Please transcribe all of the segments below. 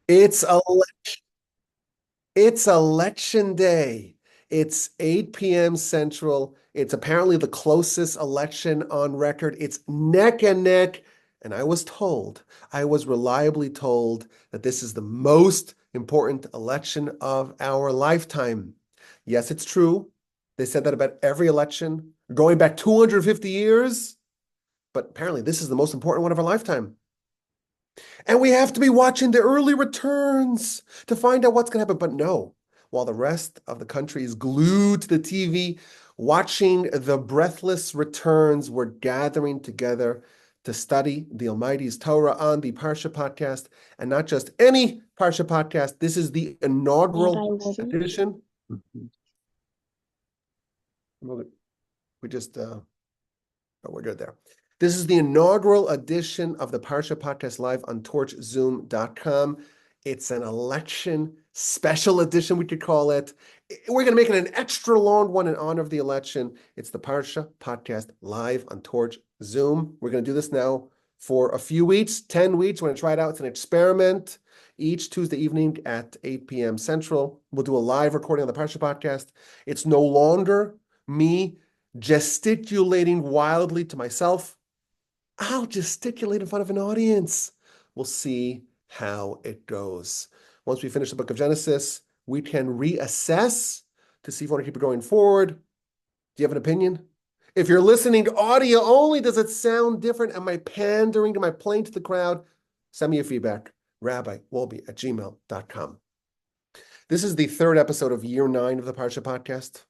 It's a it's election day. It's 8 p.m. Central. It's apparently the closest election on record. It's neck and neck. And I was reliably told that this is the most important election of our lifetime. Yes, it's true. They said that about every election going back 250 years, but apparently this is the most important one of our lifetime. And we have to be watching the early returns to find out what's going to happen. But no, while the rest of the country is glued to the TV, watching the breathless returns, we're gathering together to study the Almighty's Torah on the Parsha podcast. And not just any Parsha podcast, this is the inaugural edition. We just, but we're good there. This is the inaugural edition of the Parsha Podcast Live on torchzoom.com. It's an election special edition, we could call it. We're going to make it an extra long one in honor of the election. It's the Parsha Podcast Live on Torch Zoom. We're going to do this now for a few weeks, 10 weeks. We're going to try it out. It's an experiment. Each Tuesday evening at 8 p.m. Central, we'll do a live recording on the Parsha Podcast. It's no longer me gesticulating wildly to myself. I'll gesticulate in front of an audience. We'll see how it goes. Once we finish the book of Genesis, we can reassess to see if we want to keep it going forward. Do you have an opinion? If you're listening to audio only, does it sound different? Am I pandering? Am I playing to the crowd? Send me your feedback, rabbiwolbe@gmail.com. This is the third episode of year 9 of the Parsha podcast.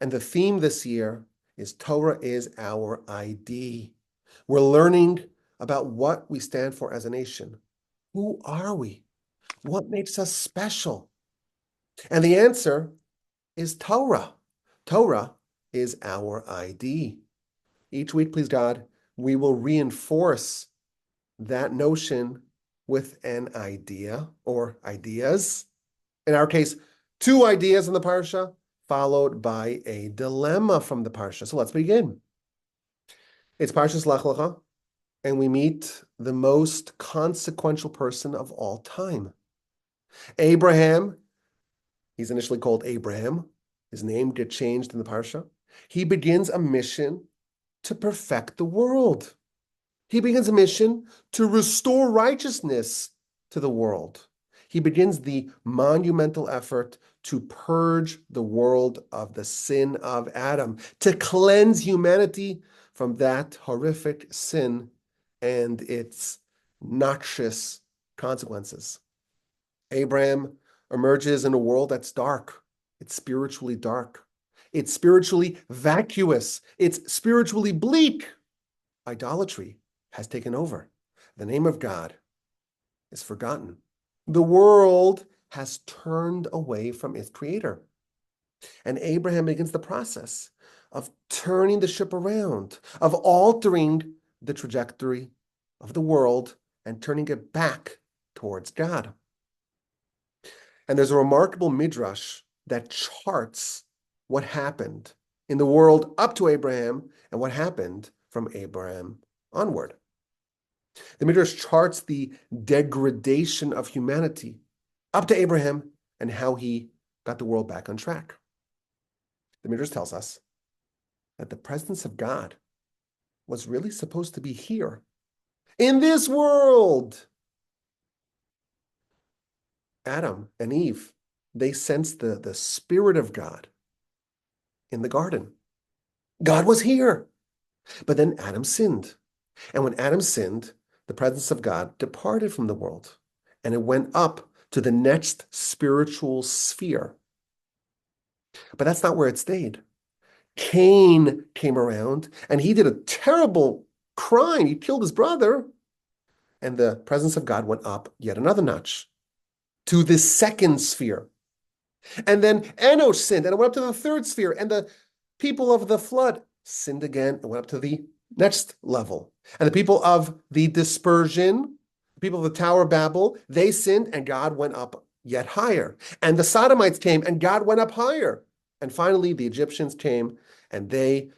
And the theme this year is Torah is our ID. We're learning about what we stand for as a nation. Who are we? What makes us special? And the answer is Torah. Torah is our ID. Each week, please God, we will reinforce that notion with an idea or ideas. In our case, 2 ideas in the Parsha, followed by a dilemma from the Parsha. So let's begin. It's Parshas Lech Lecha, and we meet the most consequential person of all time. Abraham, he's initially called Abraham. His name gets changed in the Parsha. He begins a mission to perfect the world. He begins a mission to restore righteousness to the world. He begins the monumental effort to purge the world of the sin of Adam, to cleanse humanity from that horrific sin and its noxious consequences. Abraham emerges in a world that's dark. It's spiritually dark. It's spiritually vacuous. It's spiritually bleak. Idolatry has taken over. The name of God is forgotten. The world has turned away from its creator. And Abraham begins the process of turning the ship around, of altering the trajectory of the world and turning it back towards God. And there's a remarkable midrash that charts what happened in the world up to Abraham and what happened from Abraham onward. The midrash charts the degradation of humanity up to Abraham and how he got the world back on track. The midrash tells us that the presence of God was really supposed to be here, in this world. Adam and Eve, they sensed the Spirit of God in the garden. God was here. But then Adam sinned. And when Adam sinned, the presence of God departed from the world, and it went up to the next spiritual sphere. But that's not where it stayed. Cain came around, and he did a terrible crime. He killed his brother, and the presence of God went up yet another notch to the second sphere. And then Enosh sinned, and it went up to the third sphere, and the people of the flood sinned again and went up to the next level. And the people of the dispersion, the people of the Tower of Babel, they sinned, and God went up yet higher. And the Sodomites came, and God went up higher. And finally, the Egyptians came, and they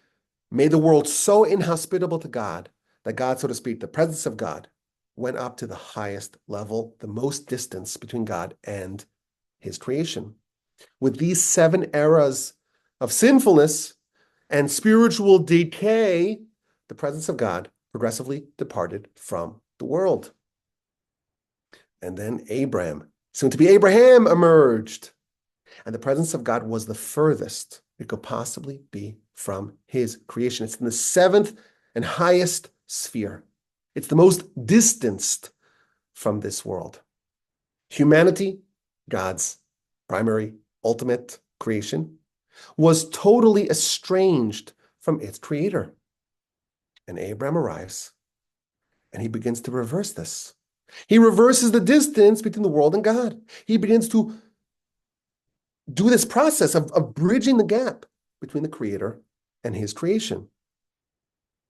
made the world so inhospitable to God that God, so to speak, the presence of God, went up to the highest level, the most distance between God and his creation. With these 7 eras of sinfulness and spiritual decay, the presence of God progressively departed from the world. And then Abram, soon to be Abraham, emerged. And the presence of God was the furthest it could possibly be from his creation. It's in the 7th and highest sphere. It's the most distanced from this world. Humanity, God's primary, ultimate creation, was totally estranged from its creator. And Abraham arrives, and he begins to reverse this. He reverses the distance between the world and God. He begins to do this process of bridging the gap between the creator and his creation.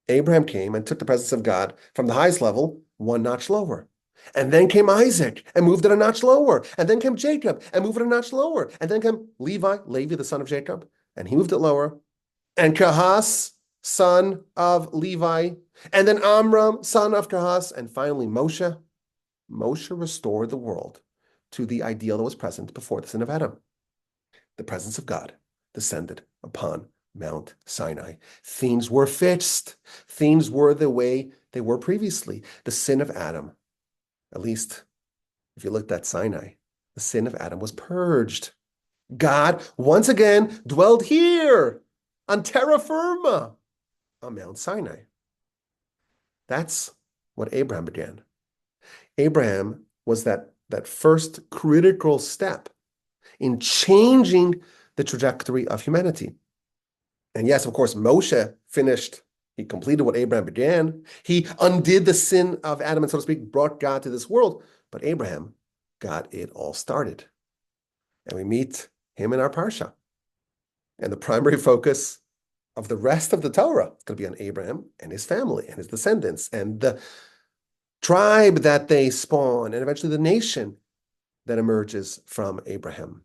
Abraham came and took the presence of God from the highest level 1 notch lower. And then came Isaac and moved it a notch lower. And then came Jacob and moved it a notch lower. And then came Levi, the son of Jacob, and he moved it lower. And Kahas, son of Levi. And then Amram, son of Kahas. And finally Moshe. Moshe restored the world to the ideal that was present before the sin of Adam. The presence of God descended upon Mount Sinai. Things were fixed. Things were the way they were previously. The sin of Adam, at least if you looked at Sinai, the sin of Adam was purged. God once again dwelled here on terra firma, on Mount Sinai. That's what Abraham began. Abraham was that first critical step in changing the trajectory of humanity. And yes, of course, Moshe finished. He completed what Abraham began. He undid the sin of Adam and, so to speak, brought God to this world. But Abraham got it all started. And we meet him in our Parsha. And the primary focus of the rest of the Torah is going to be on Abraham and his family and his descendants and the tribe that they spawn and eventually the nation that emerges from Abraham.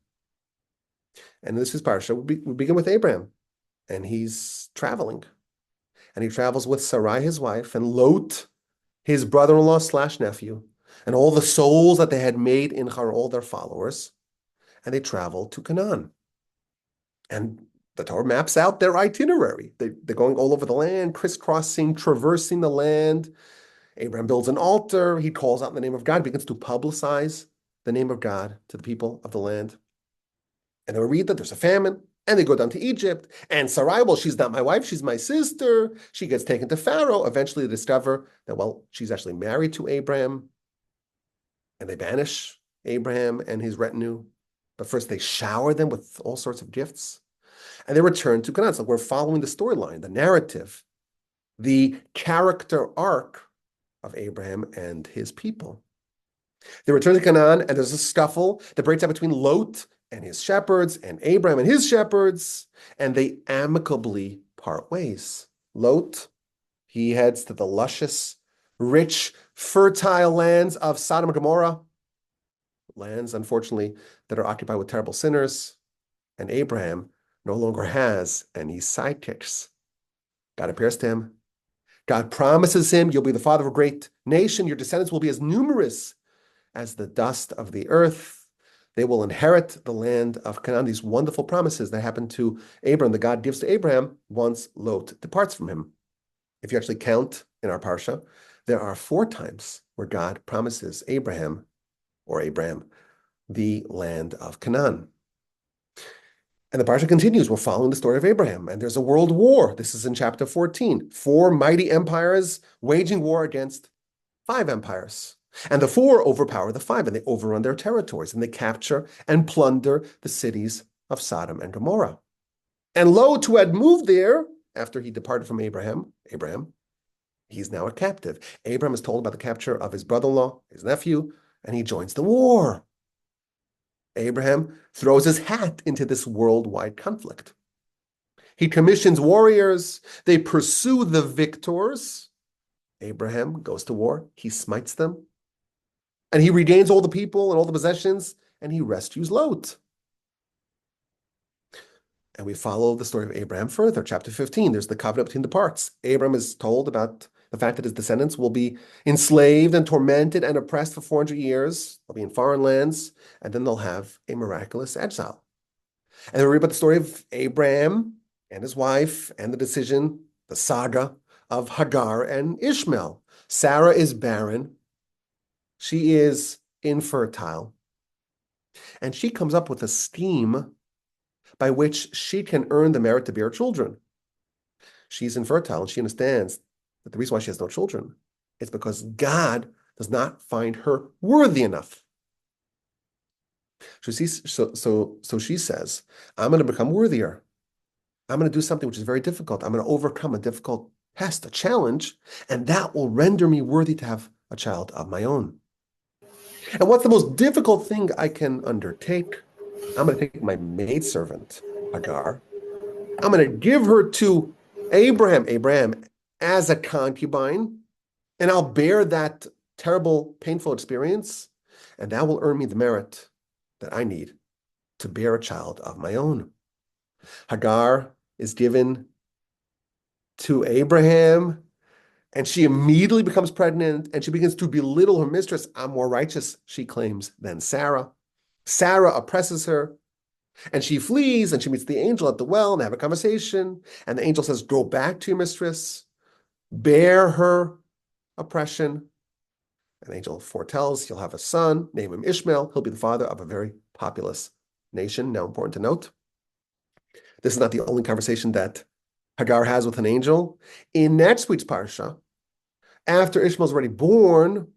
And this is Parsha. We begin with Abraham, and he's traveling. And he travels with Sarai, his wife, and Lot, his brother-in-law / nephew, and all the souls that they had made in Haran, all their followers. And they travel to Canaan. And the Torah maps out their itinerary. They're going all over the land, crisscrossing, traversing the land. Abraham builds an altar. He calls out in the name of God, begins to publicize the name of God to the people of the land. And then we read that there's a famine, and they go down to Egypt. And Sarai, well, she's not my wife, she's my sister. She gets taken to Pharaoh. Eventually they discover that, well, she's actually married to Abraham. And they banish Abraham and his retinue. But first they shower them with all sorts of gifts. And they return to Canaan. So we're following the storyline, the narrative, the character arc of Abraham and his people. They return to Canaan, and there's a scuffle that breaks out between Lot and his shepherds and Abraham and his shepherds, and they amicably part ways. Lot, he heads to the luscious, rich, fertile lands of Sodom and Gomorrah, lands, unfortunately, that are occupied with terrible sinners, and Abraham no longer has any sidekicks. God appears to him. God promises him, you'll be the father of a great nation. Your descendants will be as numerous as the dust of the earth. They will inherit the land of Canaan. These wonderful promises that happen to Abraham, that God gives to Abraham once Lot departs from him. If you actually count in our Parsha, there are 4 times where God promises Abraham the land of Canaan. And the Parsha continues. We're following the story of Abraham, and there's a world war. This is in chapter 14. 4 mighty empires waging war against 5 empires. And the 4 overpower the 5, and they overrun their territories, and they capture and plunder the cities of Sodom and Gomorrah. And Lot, who had moved there after he departed from Abraham, he's now a captive. Abraham is told about the capture of his brother-in-law, his nephew, and he joins the war. Abraham throws his hat into this worldwide conflict. He commissions warriors. They pursue the victors. Abraham goes to war. He smites them. And he regains all the people and all the possessions, and he rescues Lot. And we follow the story of Abraham further. Chapter 15, there's the covenant between the parts. Abraham is told about The fact that his descendants will be enslaved and tormented and oppressed for 400 years. They'll be in foreign lands, and then they'll have a miraculous exile. And then we read about the story of Abraham and his wife and the decision, the saga of Hagar and Ishmael. Sarah is barren. She is infertile. And she comes up with a scheme by which she can earn the merit to bear children. She's infertile, and she understands that the reason why she has no children is because God does not find her worthy enough. So she says, I'm going to become worthier. I'm going to do something which is very difficult. I'm going to overcome a difficult test, a challenge, and that will render me worthy to have a child of my own. And what's the most difficult thing I can undertake? I'm going to take my maidservant, Hagar. I'm going to give her to Abraham, as a concubine, and I'll bear that terrible, painful experience, and that will earn me the merit that I need to bear a child of my own. Hagar is given to Abraham, and she immediately becomes pregnant, and she begins to belittle her mistress. I'm more righteous, she claims, than Sarah. Sarah oppresses her, and she flees, and she meets the angel at the well, and they have a conversation, and the angel says, go back to your mistress, bear her oppression. An angel foretells he'll have a son, name him Ishmael. He'll be the father of a very populous nation. Now, important to note, this is not the only conversation that Hagar has with an angel. In next week's Parsha, after Ishmael's already born,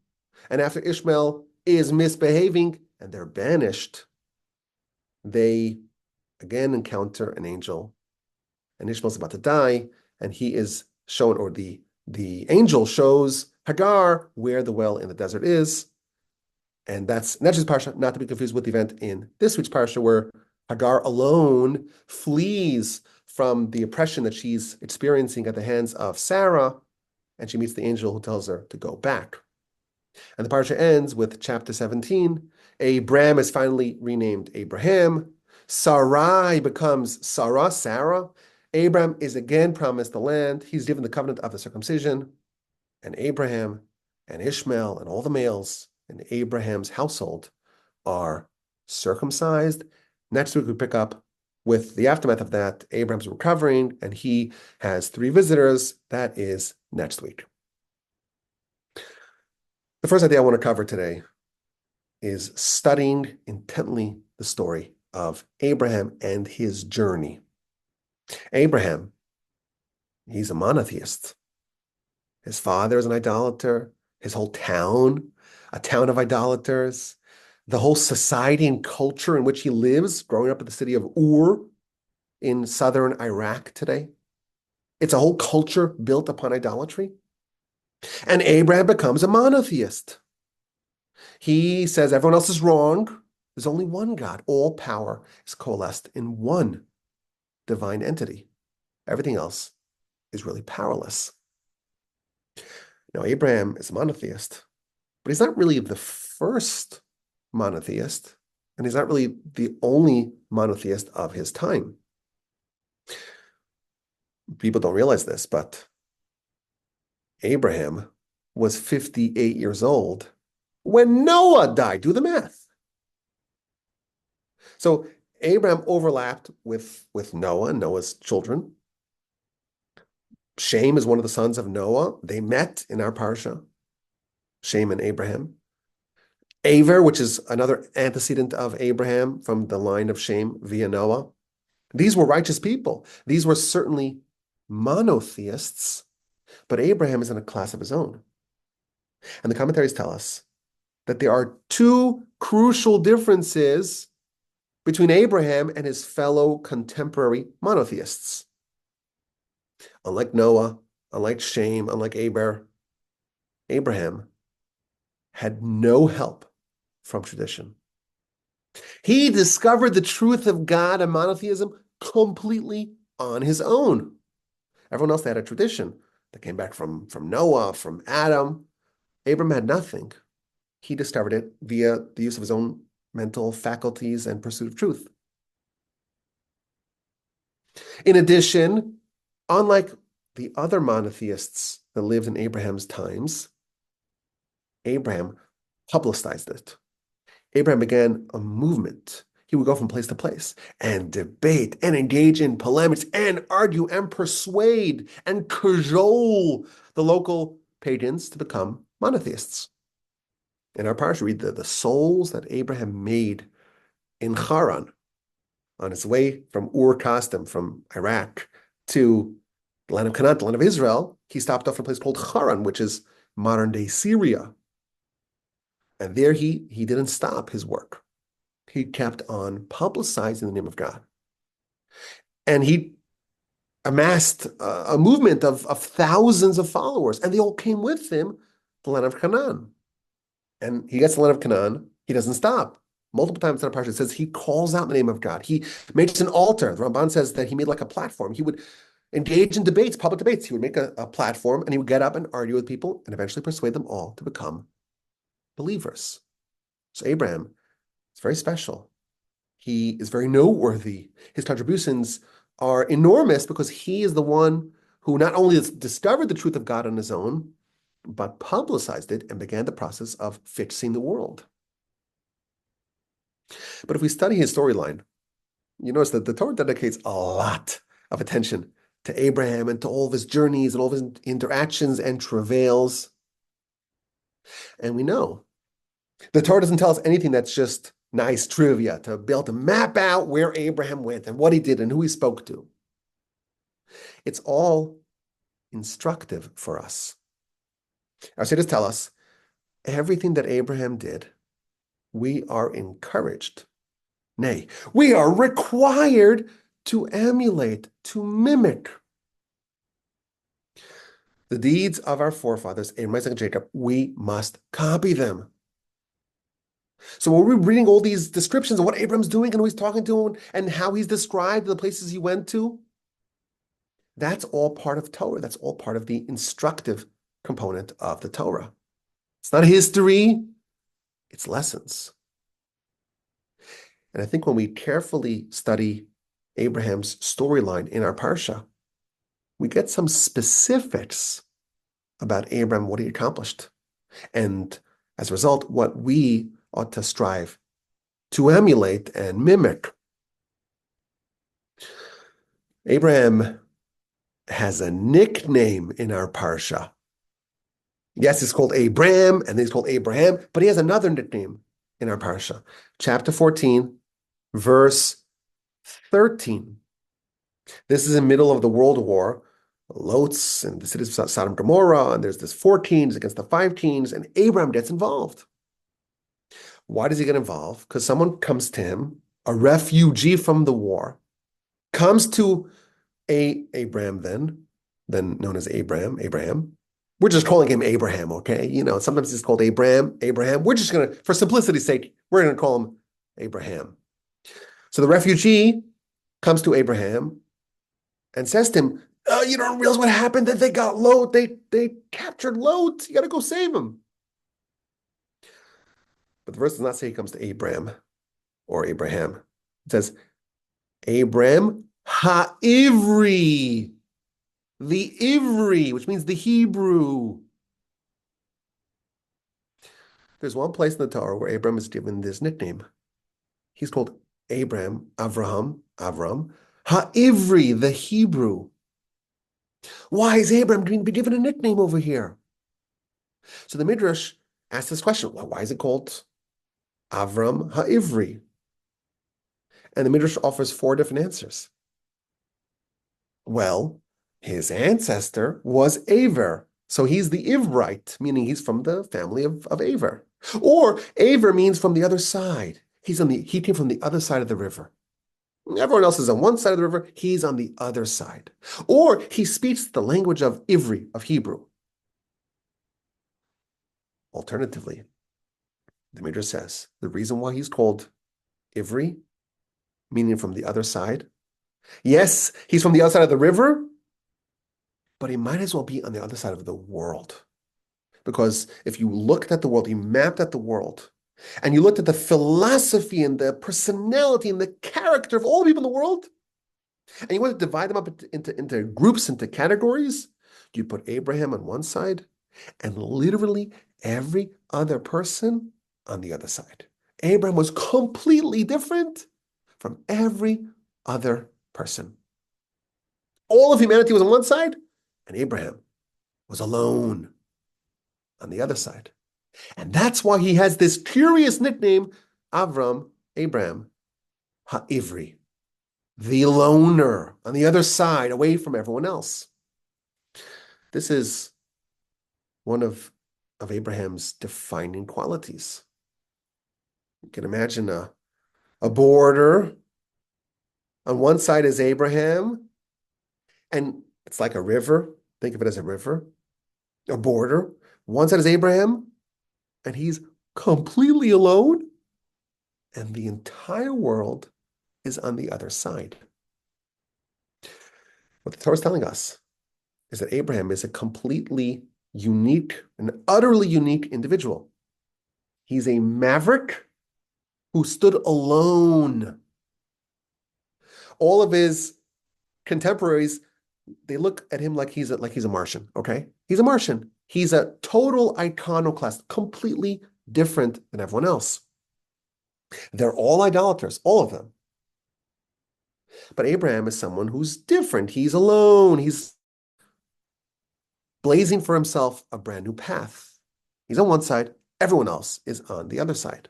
and after Ishmael is misbehaving, and they're banished, they again encounter an angel, and Ishmael's about to die, and he is shown, or the angel shows Hagar where the well in the desert is. And that's next week's Parsha, not to be confused with the event in this week's Parsha, where Hagar alone flees from the oppression that she's experiencing at the hands of Sarah, and she meets the angel who tells her to go back. And the Parsha ends with chapter 17. Abram is finally renamed Abraham. Sarai becomes Sarah. Abram is again promised the land. He's given the covenant of the circumcision. And Abraham and Ishmael and all the males in Abraham's household are circumcised. Next week, we pick up with the aftermath of that. Abraham's recovering, and he has 3 visitors. That is next week. The first idea I want to cover today is studying intently the story of Abraham and his journey. Abraham, he's a monotheist. His father is an idolater. His whole town, a town of idolaters. The whole society and culture in which he lives, growing up in the city of Ur in southern Iraq today. It's a whole culture built upon idolatry. And Abraham becomes a monotheist. He says everyone else is wrong. There's only one God. All power is coalesced in one divine entity. Everything else is really powerless. Now, Abraham is a monotheist, but he's not really the first monotheist, and he's not really the only monotheist of his time. People don't realize this, but Abraham was 58 years old when Noah died. Do the math. So Abraham overlapped with Noah and Noah's children. Shem is one of the sons of Noah. They met in our Parsha, Shem and Abraham. Aver, which is another antecedent of Abraham from the line of Shem via Noah. These were righteous people. These were certainly monotheists, but Abraham is in a class of his own. And the commentaries tell us that there are 2 crucial differences between Abraham and his fellow contemporary monotheists. Unlike Noah, unlike Shem, unlike Abraham had no help from tradition. He discovered the truth of God and monotheism completely on his own. Everyone else, they had a tradition that came back from Noah, from Adam. Abraham had nothing. He discovered it via the use of his own mental faculties and pursuit of truth. In addition, unlike the other monotheists that lived in Abraham's times, Abraham publicized it. Abraham began a movement. He would go from place to place and debate and engage in polemics and argue and persuade and cajole the local pagans to become monotheists. In our parsha, read the souls that Abraham made in Charan on his way from Ur-Kasdim, from Iraq, to the land of Canaan, the land of Israel. He stopped off at a place called Charan, which is modern-day Syria. And there he didn't stop his work. He kept on publicizing the name of God. And he amassed a movement of thousands of followers, and they all came with him to the land of Canaan. And he gets to the land of Canaan. He doesn't stop. Multiple times in the Parsha, it says he calls out the name of God. He makes an altar. The Ramban says that he made like a platform. He would engage in debates, public debates. He would make a platform, and he would get up and argue with people and eventually persuade them all to become believers. So Abraham is very special. He is very noteworthy. His contributions are enormous because he is the one who not only discovered the truth of God on his own, but publicized it and began the process of fixing the world. But if we study his storyline, you notice that the Torah dedicates a lot of attention to Abraham and to all of his journeys and all of his interactions and travails. And we know the Torah doesn't tell us anything that's just nice trivia to be able to map out where Abraham went and what he did and who he spoke to. It's all instructive for us. Our sages tell us everything that Abraham did, we are encouraged. Nay, we are required to emulate, to mimic. The deeds of our forefathers, Abraham, Isaac, and Jacob, we must copy them. So when we're reading all these descriptions of what Abraham's doing and who he's talking to and how he's described the places he went to, that's all part of Torah. That's all part of the instructive component of the Torah. It's not history, it's lessons. And I think when we carefully study Abraham's storyline in our Parsha, we get some specifics about Abraham, what he accomplished. And as a result, what we ought to strive to emulate and mimic. Abraham has a nickname in our Parsha. Yes, he's called Abram, and then he's called Abraham, but he has another nickname in our Parsha. Chapter 14, verse 13. This is in the middle of the World War. Lot's and the cities of Sodom and Gomorrah, and there's this 4 kings against the 5 kings, and Abraham gets involved. Why does he get involved? Because someone comes to him, a refugee from the war, comes to Abraham then known as Abraham. We're just calling him Abraham, okay? You know, sometimes he's called Abraham. We're just going to, for simplicity's sake, we're going to call him Abraham. So the refugee comes to Abraham and says to him, "Oh, you don't realize what happened, that they got Lot. They captured Lot. You got to go save him." But the verse does not say he comes to Abraham or Abraham. It says, Abram ha-Ivri, the Ivri, which means the Hebrew. There's one place in the Torah where Abram is given this nickname. He's called Abram, Avram, ha-Ivri, the Hebrew. Why is Abram going to be given a nickname over here? So the Midrash asks this question, well, why is it called Avram ha-Ivri? And the Midrash offers 4 different answers. Well, his ancestor was Aver, so he's the Ivrite, meaning he's from the family of Aver. Or Aver means from the other side. He came from the other side of the river. Everyone else is on one side of the river, he's on the other side. Or he speaks the language of Ivri, of Hebrew. Alternatively, the Midrash says the reason why he's called Ivri, meaning from the other side, yes, he's from the other side of the river, but he might as well be on the other side of the world. Because if you looked at the world, you mapped at the world, and you looked at the philosophy and the personality and the character of all the people in the world, and you want to divide them up into groups, into categories, You put Abraham on one side and literally every other person on the other side. Abraham was completely different from every other person. All of humanity was on one side, and Abraham was alone on the other side. And that's why he has this curious nickname, Abraham Ha'ivri, the loner on the other side, away from everyone else. This is one of Abraham's defining qualities. You can imagine a border. On one side is Abraham, and it's like a river. Think of it as a river, a border. One side is Abraham, and he's completely alone, and the entire world is on the other side. What the Torah is telling us is that Abraham is a completely unique, an utterly unique individual. He's a maverick who stood alone. All of his contemporaries, they look at him like he's a Martian, okay? He's a Martian. He's a total iconoclast, completely different than everyone else. They're all idolaters, all of them. But Abraham is someone who's different. He's alone. He's blazing for himself a brand new path. He's on one side. Everyone else is on the other side.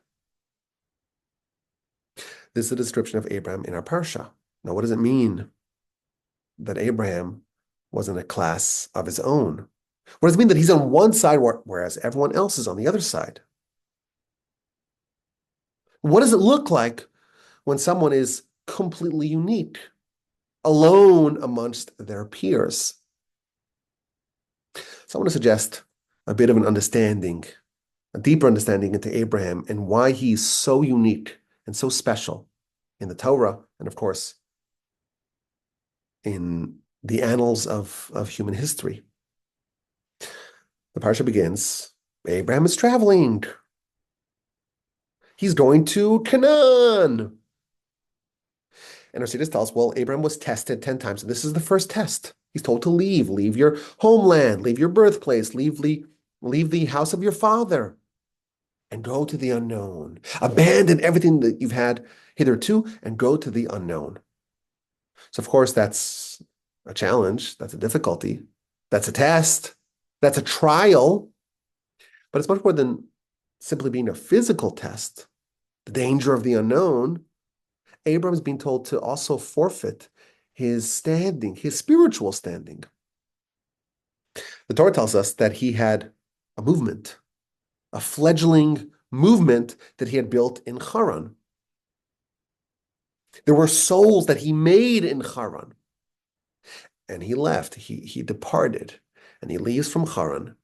This is a description of Abraham in our Parsha. Now, what does it mean that Abraham was in a class of his own? What does it mean that he's on one side whereas everyone else is on the other side? What does it look like when someone is completely unique, alone amongst their peers? So I want to suggest a bit of an understanding, a deeper understanding into Abraham and why he's so unique and so special in the Torah and, of course, in the annals of human history. The Parsha begins, Abraham is traveling. He's going to Canaan. And our Siddur tells us, well, Abraham was tested 10 times. And this is the first test. He's told to leave your homeland, leave your birthplace, leave the house of your father, and go to the unknown. Abandon everything that you've had hitherto and go to the unknown. So, of course, that's a challenge. That's a difficulty. That's a test. That's a trial. But it's much more than simply being a physical test. The danger of the unknown. Abraham's being told to also forfeit his standing, his spiritual standing. The Torah tells us that he had a movement, a fledgling movement that he had built in Charan. There were souls that he made in Charan. And he left, he departed, and he leaves from Charan,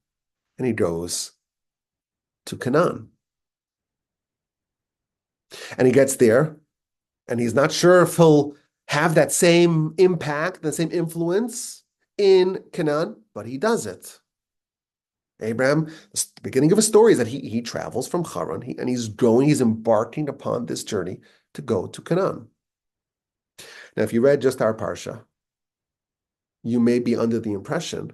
and he goes to Canaan. And he gets there, and he's not sure if he'll have that same impact, the same influence in Canaan, but he does it. Abraham, the beginning of his story is that he travels from Charan, and he's embarking upon this journey to go to Canaan. Now, if you read just our Parsha, you may be under the impression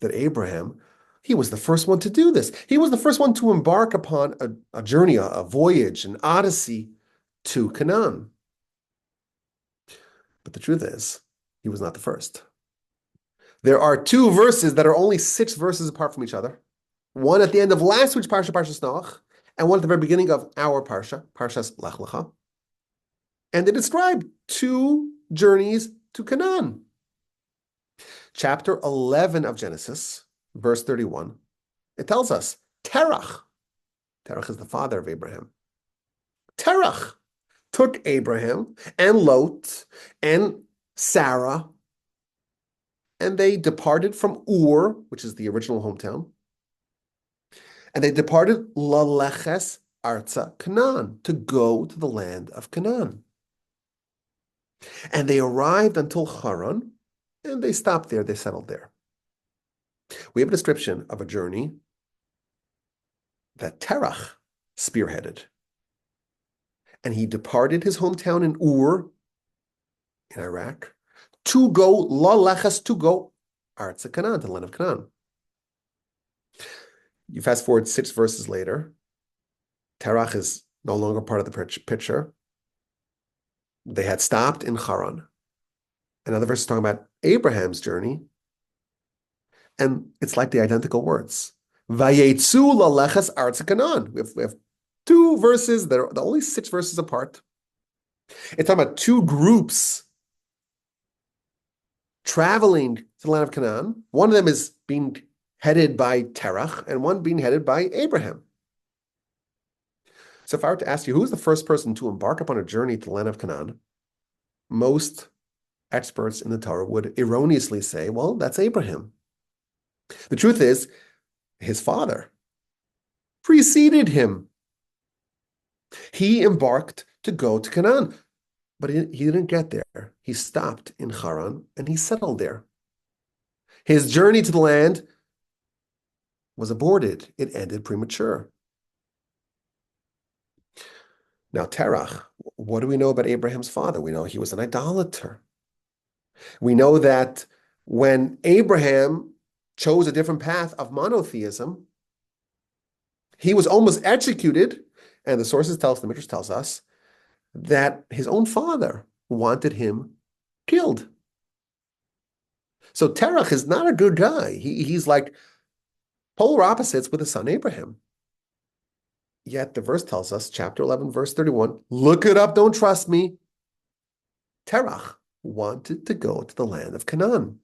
that Abraham, he was the first one to do this. He was the first one to embark upon a journey, a voyage, an odyssey to Canaan. But the truth is, he was not the first. There are two verses that are only 6 verses apart from each other. One at the end of last week's Parsha, Parshas Noach, and one at the very beginning of our Parsha, Parshas Lecha. And they describe 2 journeys to Canaan. Chapter 11 of Genesis, verse 31, it tells us, Terach is the father of Abraham. Terach took Abraham and Lot and Sarah, and they departed from Ur, which is the original hometown, and they departed Leches Arza Canaan, to go to the land of Canaan. And they arrived until Charan, and they stopped there, they settled there. We have a description of a journey that Terach spearheaded. And he departed his hometown in Ur, in Iraq, to go, La Leches, to go Arts of Canaan, to the land of Canaan. You fast forward 6 verses later, Terach is no longer part of the picture. They had stopped in Charan. Another verse is talking about Abraham's journey, and it's like the identical words. Vayetzu lalechas arts Canaan. We have 2 verses. They're only 6 verses apart. It's talking about 2 groups traveling to the land of Canaan. One of them is being headed by Terach, and one being headed by Abraham. So if I were to ask you, who's the first person to embark upon a journey to the land of Canaan, most experts in the Torah would erroneously say, well, that's Abraham. The truth is, his father preceded him. He embarked to go to Canaan, but he didn't get there. He stopped in Charan and he settled there. His journey to the land was aborted. It ended premature. Now, Terach, what do we know about Abraham's father? We know he was an idolater. We know that when Abraham chose a different path of monotheism, he was almost executed, and the sources tell us, the Midrash tells us, that his own father wanted him killed. So Terach is not a good guy. He's like polar opposites with his son Abraham. Yet the verse tells us, chapter 11, verse 31, look it up, don't trust me. Terach wanted to go to the land of Canaan.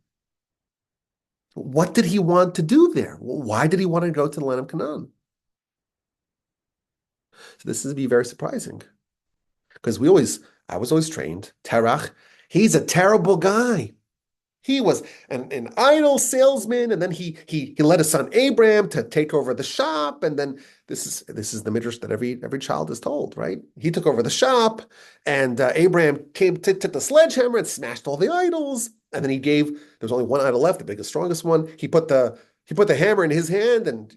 What did he want to do there? Why did he want to go to the land of Canaan? So this is be very surprising, because I was always trained, Terach, he's a terrible guy. He was an idol salesman, and then he led his son Abraham to take over the shop, and then this is the midrash that every child is told, right? He took over the shop, and Abraham took the sledgehammer and smashed all the idols, and then there was only one idol left, the biggest, strongest one. He put the hammer in his hand, and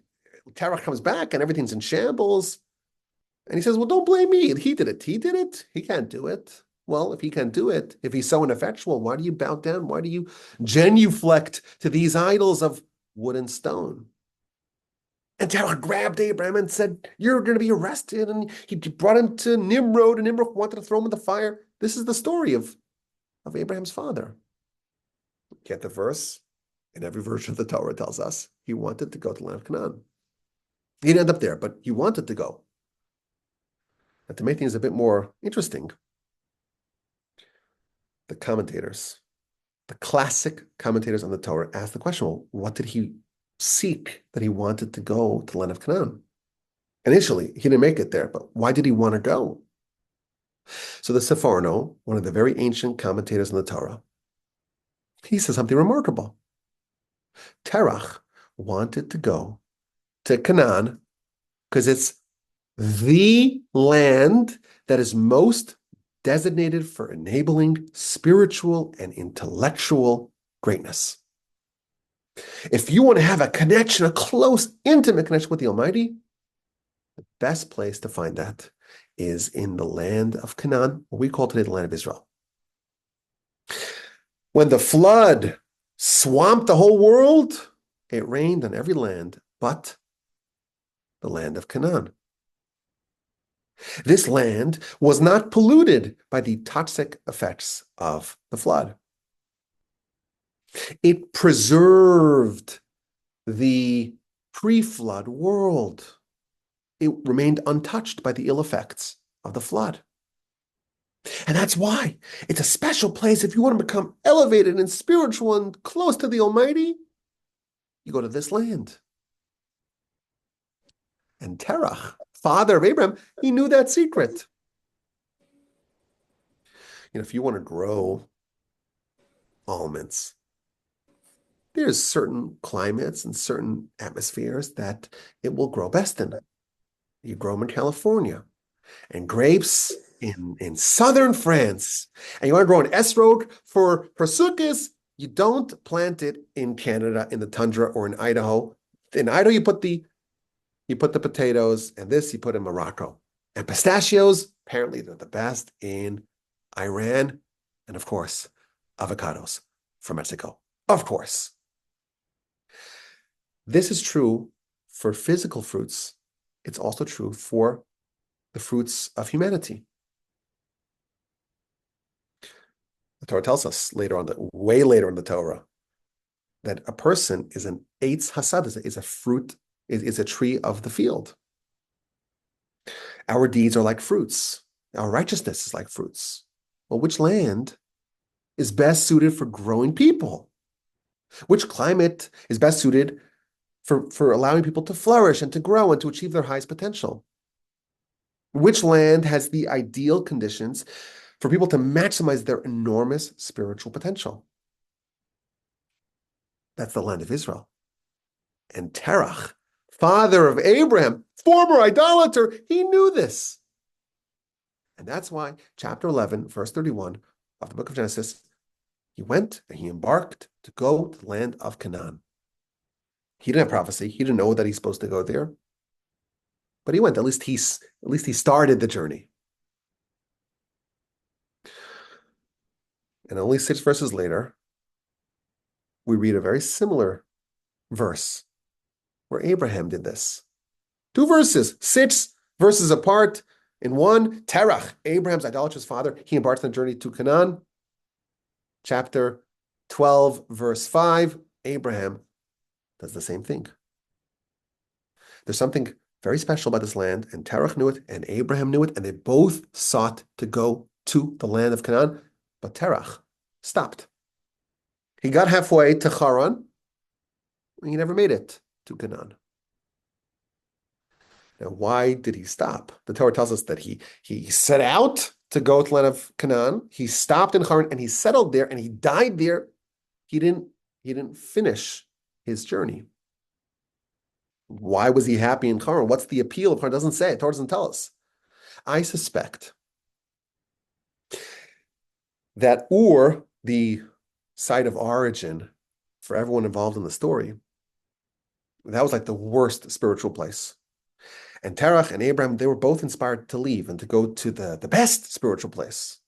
Terach comes back, and everything's in shambles, and he says, "Well, don't blame me. He did it. He did it. He can't do it." Well, if he can do it, if he's so ineffectual, why do you bow down? Why do you genuflect to these idols of wood and stone? And Terach grabbed Abraham and said, "You're going to be arrested." And he brought him to Nimrod, and Nimrod wanted to throw him in the fire. This is the story of Abraham's father. Get the verse, in every version of the Torah tells us he wanted to go to the land of Canaan. He didn't end up there, but he wanted to go. And to make things a bit more interesting, the commentators, the classic commentators on the Torah, asked the question, well, what did he seek that he wanted to go to the land of Canaan? Initially, he didn't make it there, but why did he want to go? So the Sepharno, one of the very ancient commentators on the Torah, he says something remarkable. Terach wanted to go to Canaan because it's the land that is most designated for enabling spiritual and intellectual greatness. If you want to have a connection, a close, intimate connection with the Almighty, the best place to find that is in the land of Canaan, what we call today the land of Israel. When the flood swamped the whole world, it rained on every land but the land of Canaan. This land was not polluted by the toxic effects of the flood. It preserved the pre-flood world. It remained untouched by the ill effects of the flood. And that's why it's a special place. If you want to become elevated and spiritual and close to the Almighty, you go to this land. And Terach, father of Abraham, he knew that secret. If you want to grow almonds, there's certain climates and certain atmospheres that it will grow best in. You grow them in California, and grapes in southern France. And you want to grow an esrog for sukkahs, you don't plant it in Canada, in the tundra, or in Idaho. In Idaho, you put the potatoes, and this you put in Morocco. And pistachios, apparently they're the best in Iran. And of course, avocados from Mexico. Of course. This is true for physical fruits. It's also true for the fruits of humanity. The Torah tells us later on, way later in the Torah, that a person is an eitz hasad, is a fruit, is a tree of the field. Our deeds are like fruits. Our righteousness is like fruits. Well, which land is best suited for growing people? Which climate is best suited for allowing people to flourish and to grow and to achieve their highest potential? Which land has the ideal conditions for people to maximize their enormous spiritual potential? That's the land of Israel. And Terach, father of Abraham, former idolater, he knew this. And that's why chapter 11, verse 31 of the book of Genesis, he went and he embarked to go to the land of Canaan. He didn't have prophecy. He didn't know that he's supposed to go there. But he went. At least he started the journey. And only 6 verses later, we read a very similar verse where Abraham did this. 2 verses, 6 verses apart. In one, Terach, Abraham's idolatrous father, he embarked on the journey to Canaan. Chapter 12, verse 5, Abraham does the same thing. There's something very special about this land, and Terach knew it, and Abraham knew it, and they both sought to go to the land of Canaan, but Terach stopped. He got halfway to Charan, and he never made it to Canaan. Now, why did he stop? The Torah tells us that he set out to go to the land of Canaan. He stopped in Haran and he settled there and he died there. He didn't finish his journey. Why was he happy in Haran? What's the appeal of Haran? It doesn't say. The Torah doesn't tell us. I suspect that Ur, the site of origin for everyone involved in the story, that was like the worst spiritual place. And Terach and Abraham, they were both inspired to leave and to go to the best spiritual place.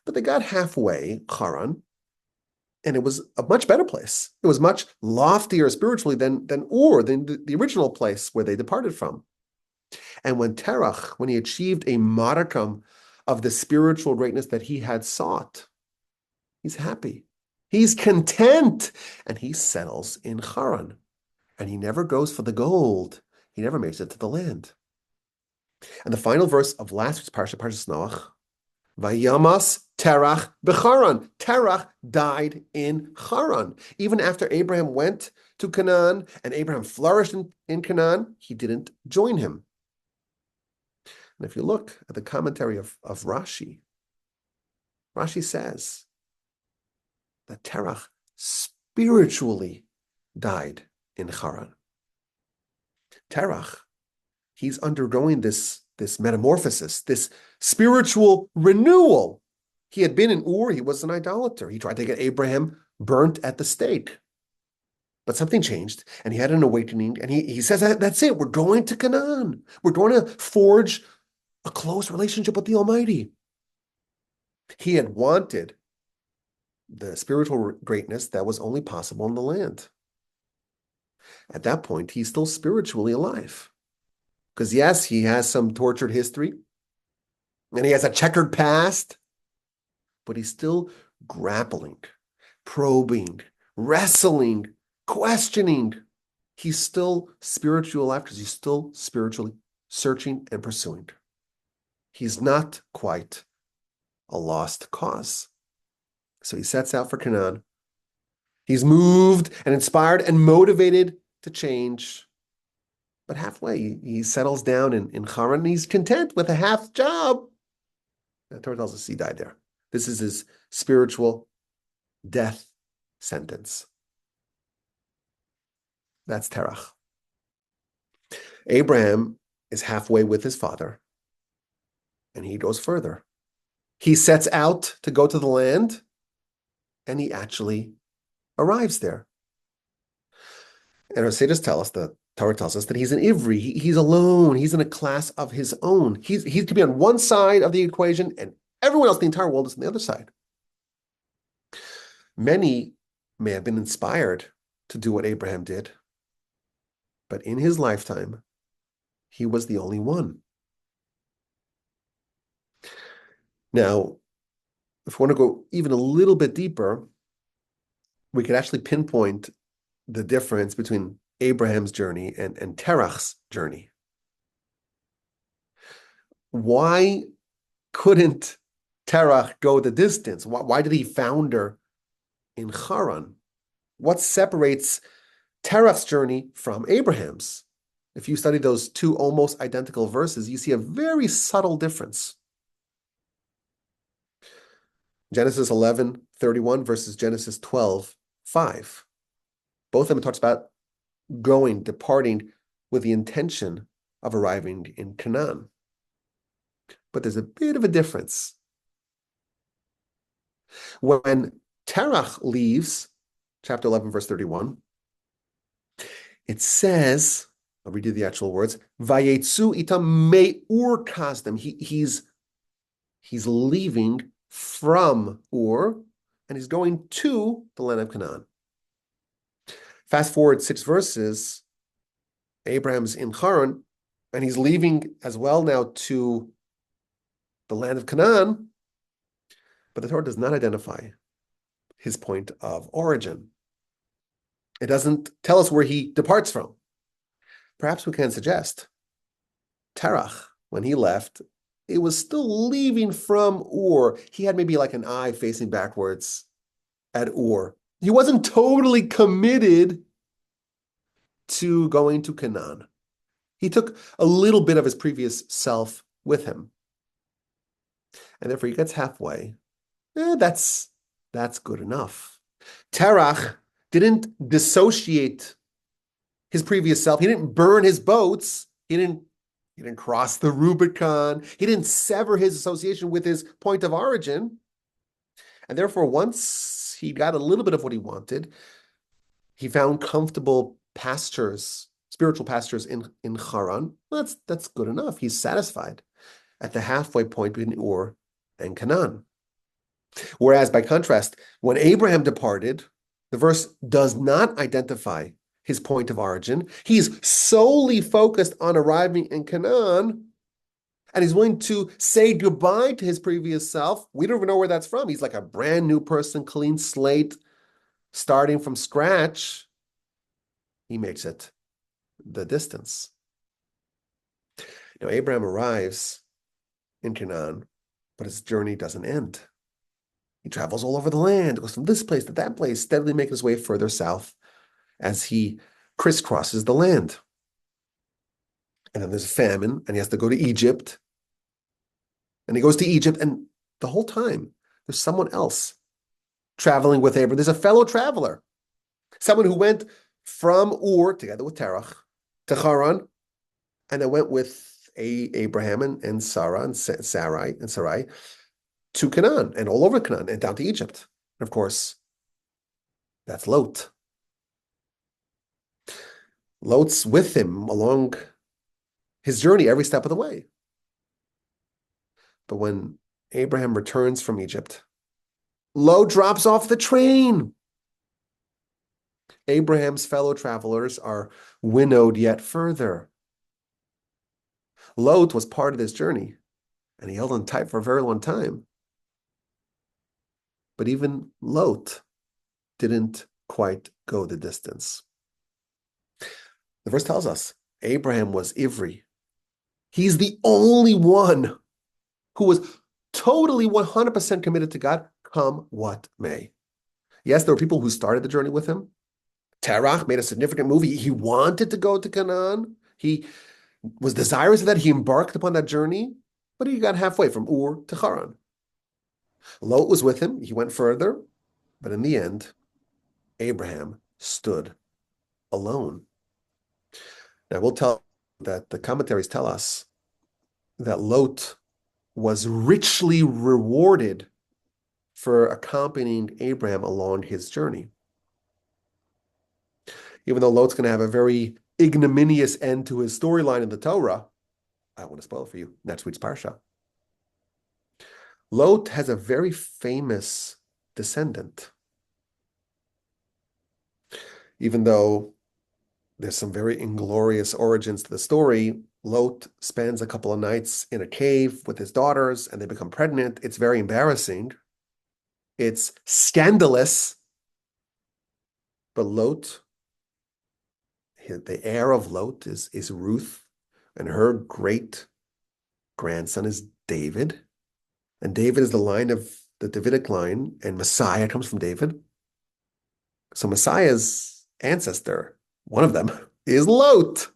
But they got halfway, Charan, and it was a much better place. It was much loftier spiritually than Ur, than the original place where they departed from. And when Terach, when he achieved a modicum of the spiritual greatness that he had sought, he's happy. He's content. And he settles in Charan. And he never goes for the gold. He never makes it to the land. And the final verse of last week's Parsha, Parsha Noach, Vayamas Terach b'Charan. Terach died in Charan. Even after Abraham went to Canaan and Abraham flourished in Canaan, he didn't join him. And if you look at the commentary of Rashi, Rashi says that Terach spiritually died in Charan. Terach, he's undergoing this metamorphosis, this spiritual renewal. He had been in Ur, he was an idolater. He tried to get Abraham burnt at the stake. But something changed, and he had an awakening, and he says, that's it, we're going to Canaan. We're going to forge a close relationship with the Almighty. He had wanted the spiritual greatness that was only possible in the land. At that point, he's still spiritually alive. Because yes, he has some tortured history, and he has a checkered past, but he's still grappling, probing, wrestling, questioning. He's still spiritually alive because he's still spiritually searching and pursuing. He's not quite a lost cause. So he sets out for Canaan. He's moved and inspired and motivated to change. But halfway, he settles down in Charan, and he's content with a half job. The Torah tells us he died there. This is his spiritual death sentence. That's Terach. Abraham is halfway with his father, and he goes further. He sets out to go to the land, and he actually arrives there. And our sages tell us, the Torah tells us that he's an Ivri. He's alone. He's in a class of his own. He could be on one side of the equation, and everyone else, the entire world, is on the other side. Many may have been inspired to do what Abraham did, but in his lifetime, he was the only one. Now, if we want to go even a little bit deeper, we could actually pinpoint the difference between Abraham's journey and Terach's journey. Why couldn't Terach go the distance? Why did he founder in Charan? What separates Terach's journey from Abraham's? If you study those two almost identical verses, you see a very subtle difference. Genesis 11:31 versus Genesis 12:5. Both of them talks about departing with the intention of arriving in Canaan. But there's a bit of a difference. When Terach leaves, chapter 11, verse 31, it says, I'll read you the actual words, Vayetzu itam me'ur kasdim. He's leaving from Ur, and he's going to the land of Canaan. Fast forward 6 verses, Abraham's in Charan, and he's leaving as well now to the land of Canaan, but the Torah does not identify his point of origin. It doesn't tell us where he departs from. Perhaps we can suggest Terach, when he left, it was still leaving from Ur. He had maybe like an eye facing backwards at Ur. He wasn't totally committed to going to Canaan. He took a little bit of his previous self with him. And therefore he gets halfway. That's good enough. Terach didn't dissociate his previous self. He didn't burn his boats. He didn't cross the Rubicon. He didn't sever his association with his point of origin. And therefore, once he got a little bit of what he wanted, he found comfortable pastures, spiritual pastures in Charan. Well, that's good enough. He's satisfied at the halfway point between Ur and Canaan. Whereas, by contrast, when Abraham departed, the verse does not identify his point of origin. He's solely focused on arriving in Canaan, and he's willing to say goodbye to his previous self. We don't even know where that's from. He's like a brand new person, clean slate, starting from scratch. He makes it the distance. Now, Abraham arrives in Canaan, but his journey doesn't end. He travels all over the land, goes from this place to that place, steadily making his way further south as he crisscrosses the land. And then there's a famine, and he has to go to Egypt. And he goes to Egypt, and the whole time, there's someone else traveling with Abraham. There's a fellow traveler, someone who went from Ur, together with Terach, to Charan, and then went with Abraham and Sarah and Sarai to Canaan, and all over Canaan, and down to Egypt. And of course, that's Lot. Lot's with him along his journey every step of the way. But when Abraham returns from Egypt, Lot drops off the train. Abraham's fellow travelers are winnowed yet further. Lot was part of this journey, and he held on tight for a very long time. But even Lot didn't quite go the distance. The verse tells us Abraham was Ivri. He's the only one who was totally 100% committed to God, come what may. Yes, there were people who started the journey with him. Terach made a significant move. He wanted to go to Canaan. He was desirous of that. He embarked upon that journey, but he got halfway from Ur to Charan. Lot was with him. He went further, but in the end, Abraham stood alone. Now, we'll tell that the commentaries tell us that Lot was richly rewarded for accompanying Abraham along his journey. Even though Lot's going to have a very ignominious end to his storyline in the Torah, I don't want to spoil it for you. Next week's Parsha. Lot has a very famous descendant. Even though There's some very inglorious origins to the story. Lot spends a couple of nights in a cave with his daughters and they become pregnant. It's very embarrassing. It's scandalous. But Lot, the heir of Lot is Ruth, and her great grandson is David. And David is the line of the Davidic line, and Messiah comes from David. So Messiah's ancestor, one of them, is Lot.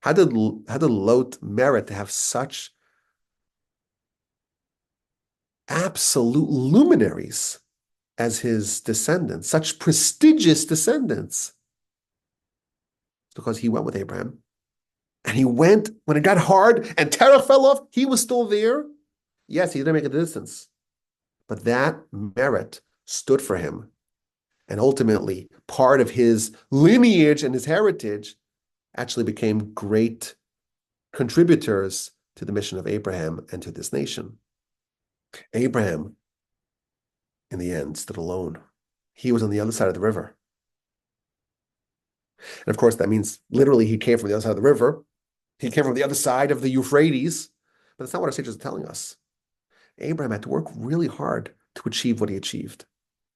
How did Lot merit to have such absolute luminaries as his descendants, such prestigious descendants? Because he went with Abraham. And he went when it got hard and Terah fell off, he was still there. Yes, he didn't make a distance, but that merit stood for him. And ultimately, part of his lineage and his heritage actually became great contributors to the mission of Abraham and to this nation. Abraham, in the end, stood alone. He was on the other side of the river. And of course, that means literally he came from the other side of the river. He came from the other side of the Euphrates. But that's not what our sages are telling us. Abraham had to work really hard to achieve what he achieved.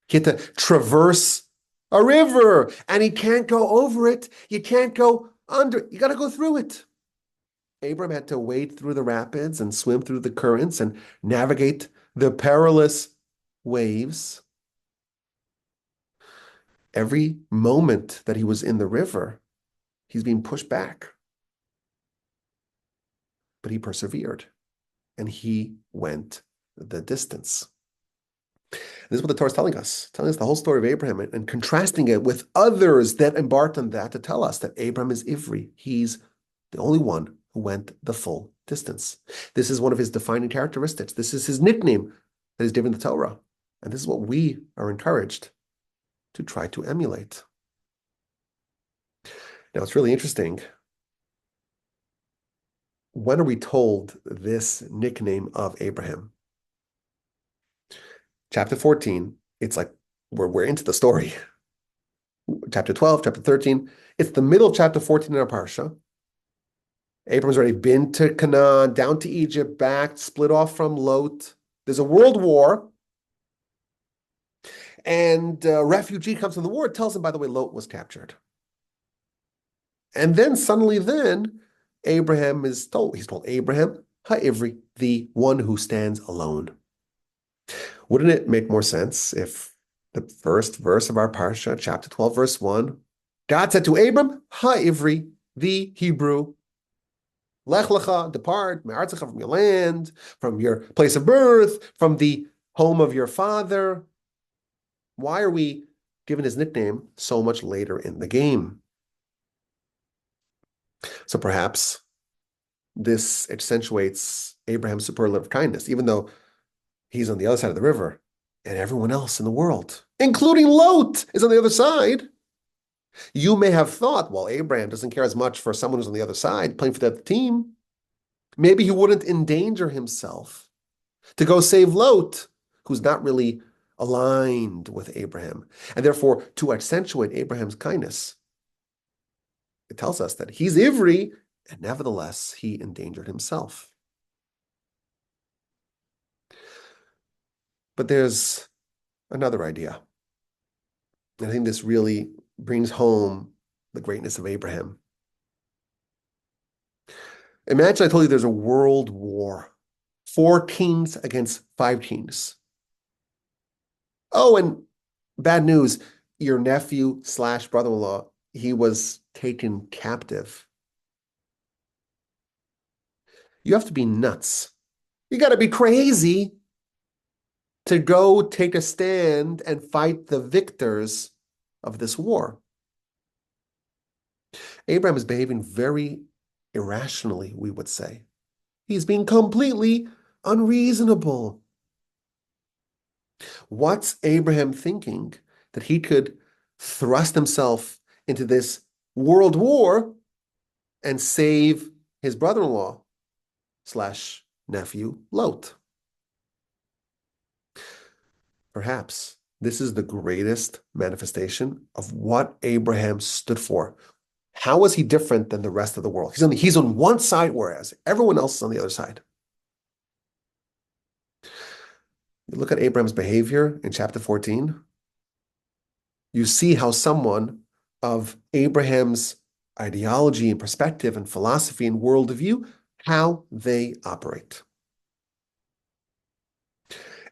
He had to traverse a river, and he can't go over it. You can't go under it. You got to go through it. Abraham had to wade through the rapids and swim through the currents and navigate the perilous waves. Every moment that he was in the river, he's being pushed back. But he persevered, and he went the distance. This is what the Torah is telling us the whole story of Abraham and contrasting it with others that embarked on that to tell us that Abraham is Ivri. He's the only one who went the full distance. This is one of his defining characteristics. This is his nickname that is given the Torah. And this is what we are encouraged to try to emulate. Now, it's really interesting. When are we told this nickname of Abraham? Chapter 14, it's like we're into the story. Chapter 12, chapter 13, it's the middle of chapter 14 in our Parsha. Abraham's already been to Canaan, down to Egypt, back, split off from Lot. There's a world war. And a refugee comes from the war, tells him, by the way, Lot was captured. And then suddenly Abraham he's told Abraham, Ha'ivri, the one who stands alone. Wouldn't it make more sense if the first verse of our Parsha, chapter 12, verse 1, God said to Abram, Ha'ivri, the Hebrew, Lech Lecha, depart, me'artzecha, from your land, from your place of birth, from the home of your father. Why are we given his nickname so much later in the game? So perhaps this accentuates Abraham's superlative kindness, even though he's on the other side of the river and everyone else in the world, including Lot, is on the other side. You may have thought, well, Abraham doesn't care as much for someone who's on the other side playing for the other team. Maybe he wouldn't endanger himself to go save Lot, who's not really aligned with Abraham. And therefore, to accentuate Abraham's kindness, it tells us that he's Ivri, and nevertheless, he endangered himself. But there's another idea. I think this really brings home the greatness of Abraham. Imagine I told you there's a world war, 4 kings against 5 kings. Oh, and bad news, your nephew / brother-in-law, he was taken captive. You have to be nuts. You got to be crazy to go take a stand and fight the victors of this war. Abraham is behaving very irrationally, we would say. He's being completely unreasonable. What's Abraham thinking that he could thrust himself into this world war and save his brother-in-law / nephew, Lot? Perhaps This is the greatest manifestation of what Abraham stood for. How was he different than the rest of the world? He's on one side, whereas everyone else is on the other side. You look at Abraham's behavior in chapter 14, you see how someone of Abraham's ideology and perspective and philosophy and worldview, how they operate.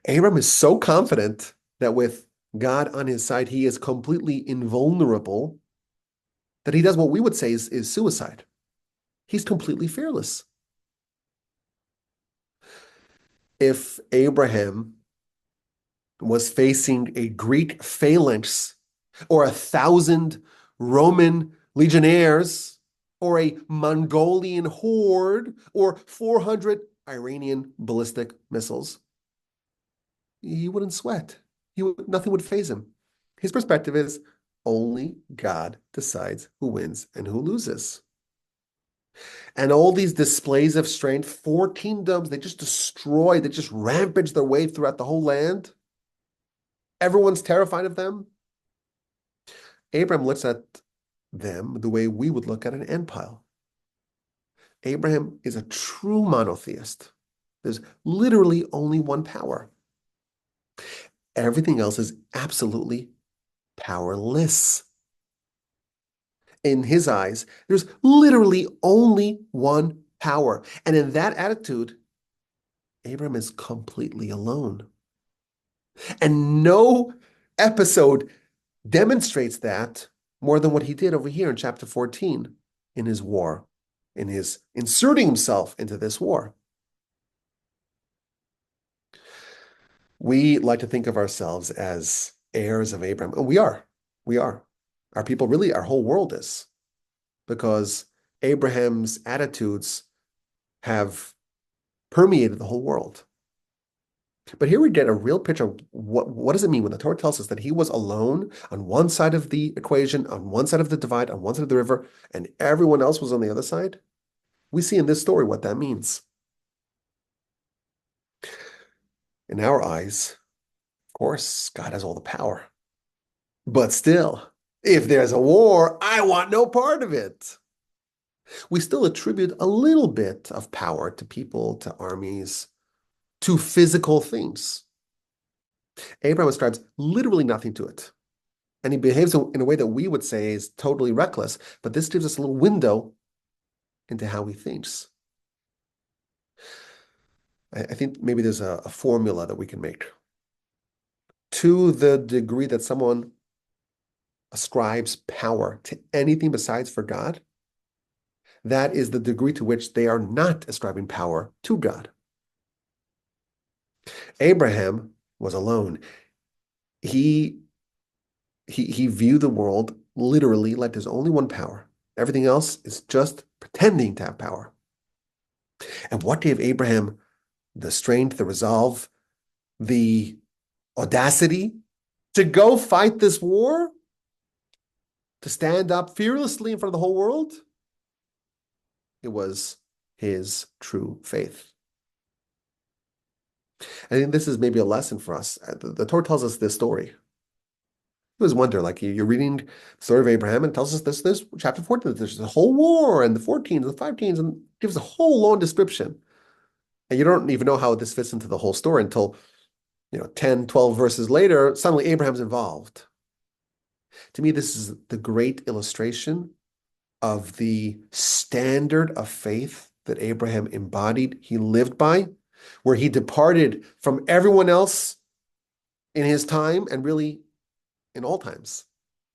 Abraham is so confident that with God on his side, he is completely invulnerable, that he does what we would say is suicide. He's completely fearless. If Abraham was facing a Greek phalanx or 1,000 Roman legionnaires or a Mongolian horde or 400 Iranian ballistic missiles, he wouldn't sweat. Nothing would faze him. His perspective is only God decides who wins and who loses. And all these displays of strength, 4 kingdoms, they just rampage their way throughout the whole land. Everyone's terrified of them. Abraham looks at them the way we would look at an ant pile. Abraham is a true monotheist. There's literally only one power. Everything else is absolutely powerless. In his eyes, there's literally only one power. And in that attitude, Abraham is completely alone. And no episode demonstrates that more than what he did over here in chapter 14 in his war, in his inserting himself into this war. We like to think of ourselves as heirs of Abraham, and we are. We are. Our people, really, our whole world is, because Abraham's attitudes have permeated the whole world. But here we get a real picture of what does it mean when the Torah tells us that he was alone on one side of the equation, on one side of the divide, on one side of the river, and everyone else was on the other side? We see in this story what that means. In our eyes, of course, God has all the power. But still, if there's a war, I want no part of it. We still attribute a little bit of power to people, to armies, to physical things. Abraham ascribes literally nothing to it. And he behaves in a way that we would say is totally reckless. But this gives us a little window into how he thinks. I think maybe there's a formula that we can make. To the degree that someone ascribes power to anything besides for God, that is the degree to which they are not ascribing power to God. Abraham was alone. He viewed the world literally like there's only one power. Everything else is just pretending to have power. And what gave Abraham the strength, the resolve, the audacity to go fight this war? To stand up fearlessly in front of the whole world? It was his true faith. I think this is maybe a lesson for us. The Torah tells us this story. You always wonder, like you're reading the story of Abraham and it tells us this chapter 14, there's the whole war and the 4 kings and the 5 kings and gives a whole long description. And you don't even know how this fits into the whole story until 10, 12 verses later, suddenly Abraham's involved. To me, this is the great illustration of the standard of faith that Abraham embodied, he lived by, where he departed from everyone else in his time and really in all times.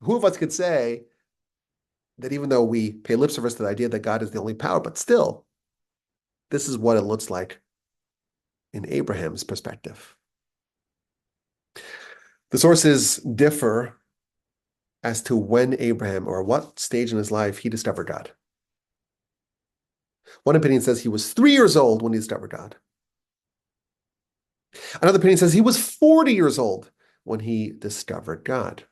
Who of us could say that even though we pay lip service to the idea that God is the only power, but still, this is what it looks like in Abraham's perspective. The sources differ as to when Abraham, or what stage in his life, he discovered God. One opinion says he was 3 years old when he discovered God. Another opinion says he was 40 years old when he discovered God.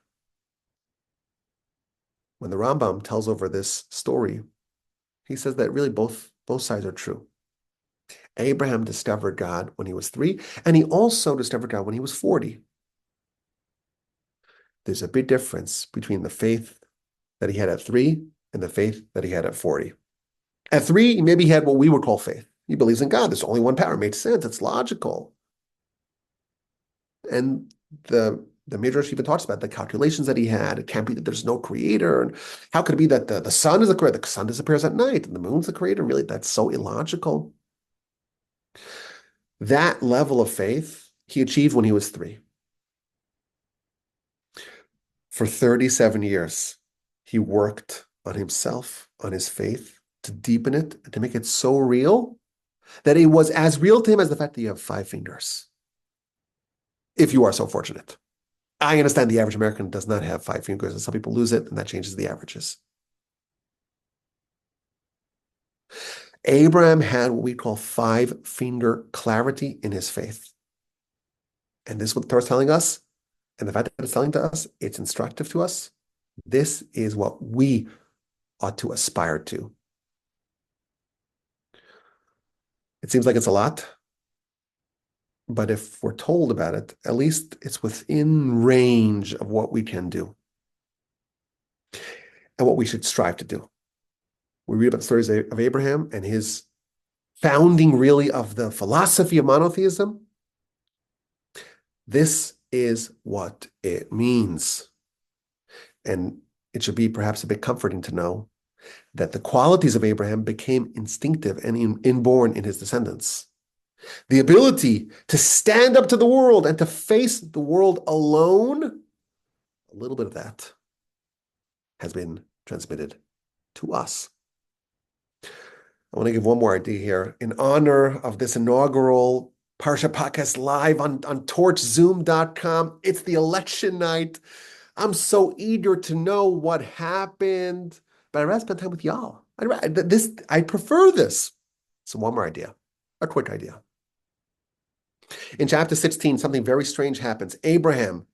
When the Rambam tells over this story, he says that really both sides are true. Abraham discovered God when he was 3, and he also discovered God when he was 40. There's a big difference between the faith that he had at 3 and the faith that he had at 40. At 3, maybe he had what we would call faith. He believes in God. There's only one power. It makes sense. It's logical. And the Midrash even talks about the calculations that he had. It can't be that there's no creator. And how could it be that the sun is the creator? The sun disappears at night and the moon's the creator? Really, that's so illogical. That level of faith he achieved when he was 3. For 37 years, he worked on himself, on his faith, to deepen it, and to make it so real that it was as real to him as the fact that you have 5 fingers. If you are so fortunate. I understand the average American does not have 5 fingers, and some people lose it, and that changes the averages. Abraham had what we call 5-finger clarity in his faith. And this is what the Torah is telling us. And the fact that it's telling to us, it's instructive to us. This is what we ought to aspire to. It seems like it's a lot, but if we're told about it, at least it's within range of what we can do and what we should strive to do. We read about the stories of Abraham and his founding, really, of the philosophy of monotheism. This is what it means. And it should be perhaps a bit comforting to know that the qualities of Abraham became instinctive and inborn in his descendants. The ability to stand up to the world and to face the world alone, a little bit of that has been transmitted to us. I want to give one more idea here. In honor of this inaugural Parsha podcast live on torchzoom.com, it's the election night. I'm so eager to know what happened, but I'd rather spend time with y'all. I prefer this. So one more idea, a quick idea. In chapter 16, something very strange happens. Abraham,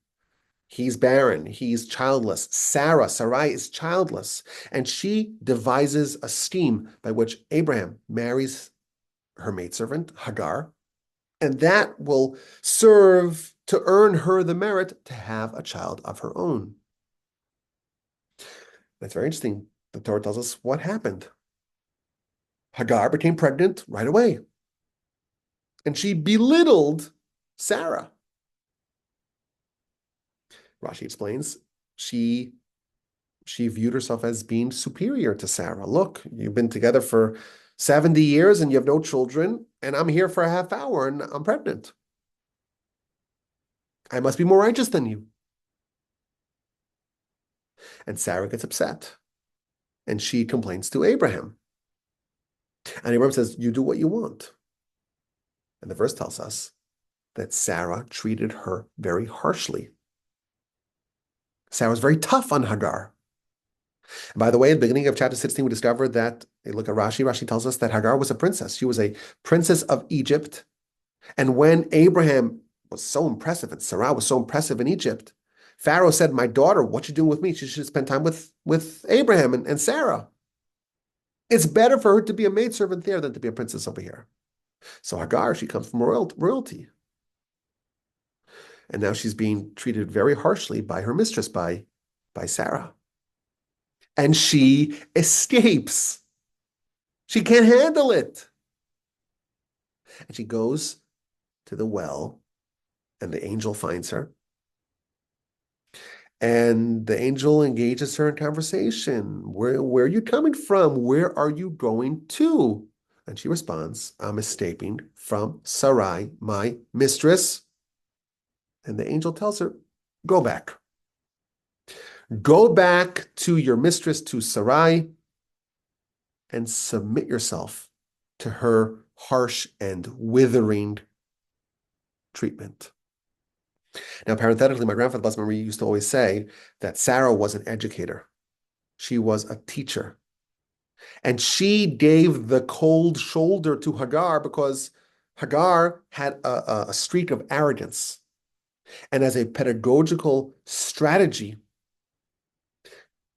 he's barren, he's childless. Sarai is childless, and she devises a scheme by which Abraham marries her maidservant, Hagar, and that will serve to earn her the merit to have a child of her own. That's very interesting. The Torah tells us what happened. Hagar became pregnant right away. And she belittled Sarah. Rashi explains she viewed herself as being superior to Sarah. Look, you've been together for 70 years and you have no children, and I'm here for a half hour and I'm pregnant. I must be more righteous than you. And Sarah gets upset. And she complains to Abraham. And Abraham says, you do what you want. And the verse tells us that Sarah treated her very harshly. Sarah was very tough on Hagar. And by the way, at the beginning of chapter 16, we discovered that, look at Rashi. Rashi tells us that Hagar was a princess. She was a princess of Egypt. And when Abraham was so impressive and Sarah was so impressive in Egypt, Pharaoh said, my daughter, what you doing with me? She should spend time with Abraham and Sarah. It's better for her to be a maidservant there than to be a princess over here. So Hagar, she comes from royalty. And now she's being treated very harshly by her mistress, by Sarah. And she escapes. She can't handle it. And she goes to the well, and the angel finds her. And the angel engages her in conversation. Where are you coming from? Where are you going to? And she responds, I'm escaping from Sarai, my mistress. And the angel tells her, go back. Go back to your mistress, to Sarai, and submit yourself to her harsh and withering treatment. Now, parenthetically, my grandfather, bless memory, used to always say that Sarah was an educator. She was a teacher. And she gave the cold shoulder to Hagar because Hagar had a streak of arrogance. And as a pedagogical strategy,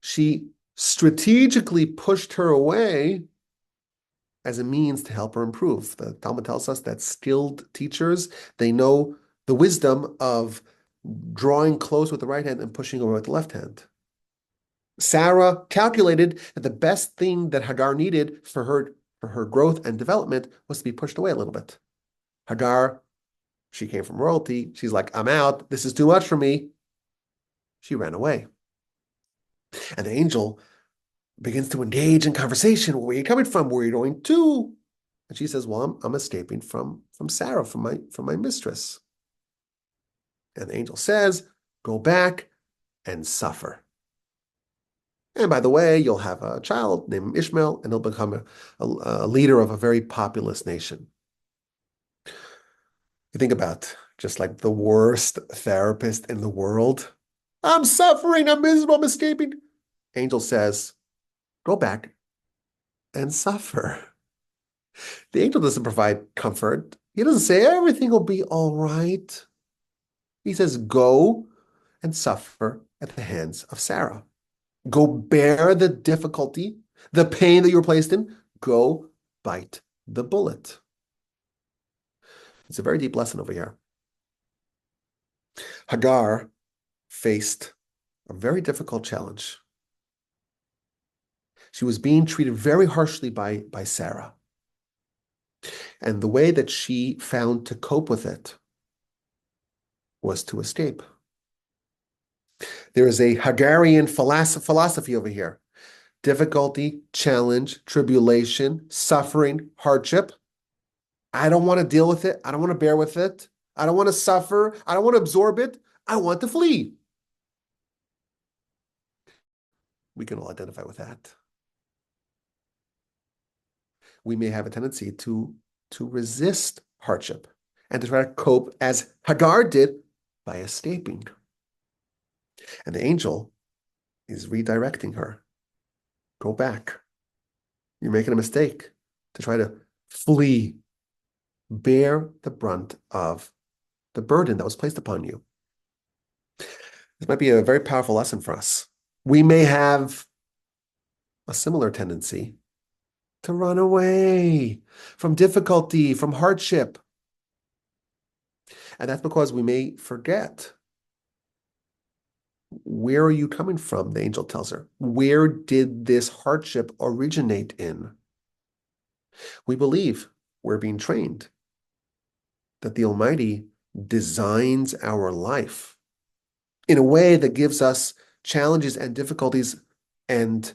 she strategically pushed her away as a means to help her improve. The Talmud tells us that skilled teachers, they know the wisdom of drawing close with the right hand and pushing away with the left hand. Sarah calculated that the best thing that Hagar needed for her growth and development was to be pushed away a little bit. Hagar, she came from royalty. She's like, I'm out. This is too much for me. She ran away. And the angel begins to engage in conversation. Where are you coming from? Where are you going to? And she says, well, I'm escaping from Sarah, from my mistress. And the angel says, go back and suffer. And by the way, you'll have a child named Ishmael, and he'll become a leader of a very populous nation. You think about just like the worst therapist in the world. I'm suffering, I'm miserable, I'm escaping. Angel says, go back and suffer. The angel doesn't provide comfort. He doesn't say everything will be all right. He says, go and suffer at the hands of Sarah. Go bear the difficulty, the pain that you were placed in. Go bite the bullet. It's a very deep lesson over here. Hagar faced a very difficult challenge. She was being treated very harshly by Sarah. And the way that she found to cope with it was to escape. There is a Hagarian philosophy over here. Difficulty, challenge, tribulation, suffering, hardship. I don't want to deal with it. I don't want to bear with it. I don't want to suffer. I don't want to absorb it. I want to flee. We can all identify with that. We may have a tendency to resist hardship and to try to cope as Hagar did by escaping. And the angel is redirecting her. Go back. You're making a mistake to try to flee. Bear the brunt of the burden that was placed upon you. This might be a very powerful lesson for us. We may have a similar tendency to run away from difficulty, from hardship. And that's because we may forget. Where are you coming from? The angel tells her. Where did this hardship originate in? We believe we're being trained that the Almighty designs our life in a way that gives us challenges and difficulties and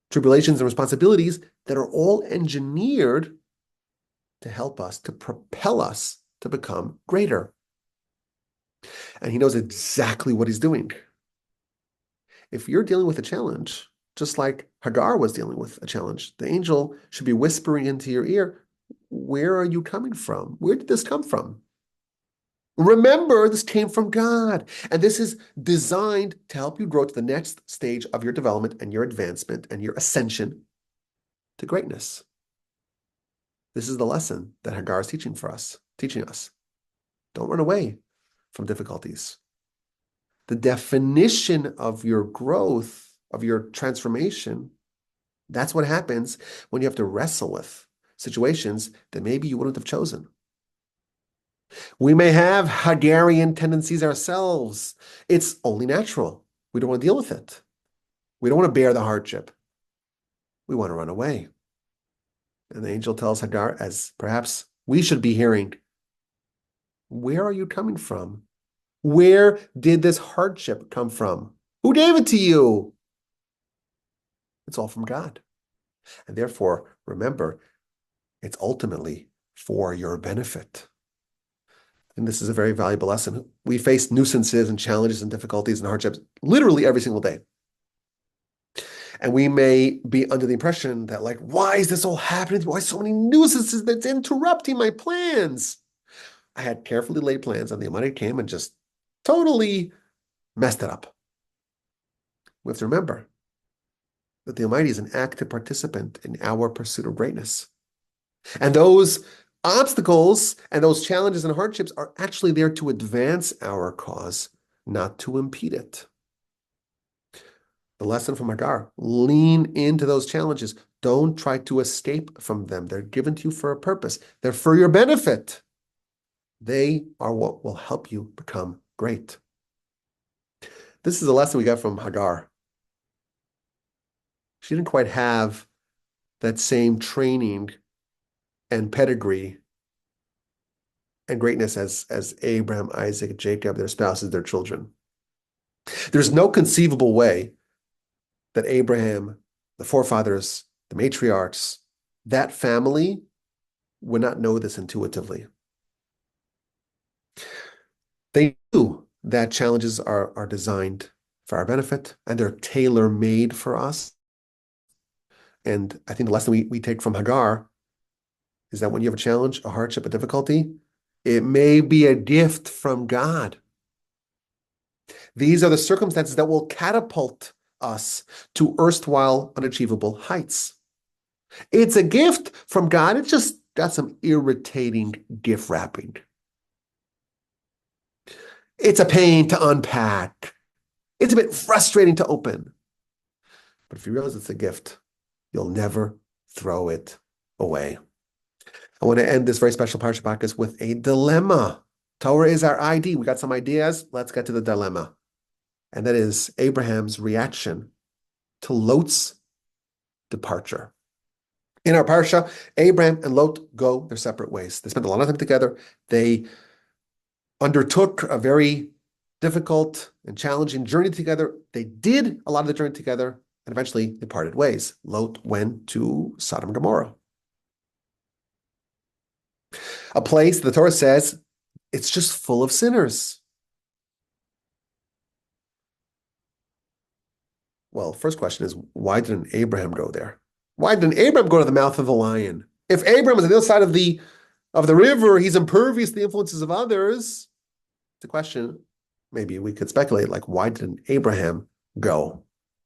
tribulations and responsibilities that are all engineered to help us, to propel us to become greater. And he knows exactly what he's doing. If you're dealing with a challenge, just like Hagar was dealing with a challenge, the angel should be whispering into your ear, where are you coming from? Where did this come from? Remember, this came from God. And this is designed to help you grow to the next stage of your development and your advancement and your ascension to greatness. This is the lesson that Hagar is teaching us. Don't run away from difficulties. The definition of your growth, of your transformation, that's what happens when you have to wrestle with situations that maybe you wouldn't have chosen. We may have Hagarian tendencies ourselves. It's only natural. We don't want to deal with it. We don't want to bear the hardship. We want to run away. And the angel tells Hagar, as perhaps we should be hearing, where are you coming from? Where did this hardship come from? Who gave it to you? It's all from God. And therefore, remember, it's ultimately for your benefit. And this is a very valuable lesson. We face nuisances and challenges and difficulties and hardships literally every single day. And we may be under the impression that, like, why is this all happening? Why so many nuisances that's interrupting my plans? I had carefully laid plans, and the Almighty came and just totally messed it up. We have to remember that the Almighty is an active participant in our pursuit of greatness. And those obstacles and those challenges and hardships are actually there to advance our cause, not to impede it. The lesson from Hagar, lean into those challenges. Don't try to escape from them. They're given to you for a purpose. They're for your benefit. They are what will help you become great. This is a lesson we got from Hagar. She didn't quite have that same training and pedigree and greatness as Abraham, Isaac, Jacob, their spouses, their children. There's no conceivable way that Abraham, the forefathers, the matriarchs, that family would not know this intuitively. They knew that challenges are designed for our benefit and they're tailor-made for us. And I think the lesson we take from Hagar is that when you have a challenge, a hardship, a difficulty, it may be a gift from God. These are the circumstances that will catapult us to erstwhile unachievable heights. It's a gift from God. It's just got some irritating gift wrapping. It's a pain to unpack. It's a bit frustrating to open. But if you realize it's a gift, you'll never throw it away. I want to end this very special Parsha podcast with a dilemma. Torah is our ID. We got some ideas. Let's get to the dilemma. And that is Abraham's reaction to Lot's departure. In our Parsha, Abraham and Lot go their separate ways. They spent a lot of time together. They undertook a very difficult and challenging journey together. They did a lot of the journey together, and eventually they parted ways. Lot went to Sodom and Gomorrah, a place the Torah says it's just full of sinners. Well, first question is, why didn't Abraham go there? Why didn't Abraham go to the mouth of the lion? If Abraham is on the other side of the river, he's impervious to the influences of others. It's a question, maybe we could speculate, like, why didn't Abraham go?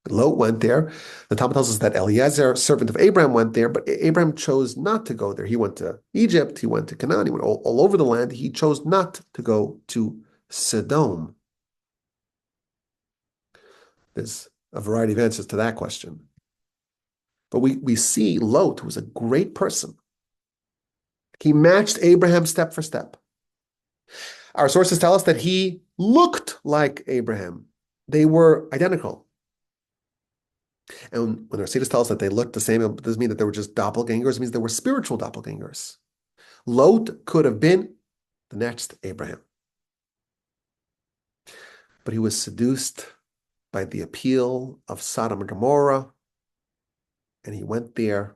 Lot went there. The Talmud tells us that Eliezer, servant of Abraham, went there, but Abraham chose not to go there. He went to Egypt, he went to Canaan, he went all over the land. He chose not to go to Sodom. There's a variety of answers to that question. But we see Lot was a great person. He matched Abraham step for step. Our sources tell us that he looked like Abraham. They were identical. And when our sages tell us that they looked the same, it doesn't mean that they were just doppelgangers. It means they were spiritual doppelgangers. Lot could have been the next Abraham. But he was seduced by the appeal of Sodom and Gomorrah, and he went there,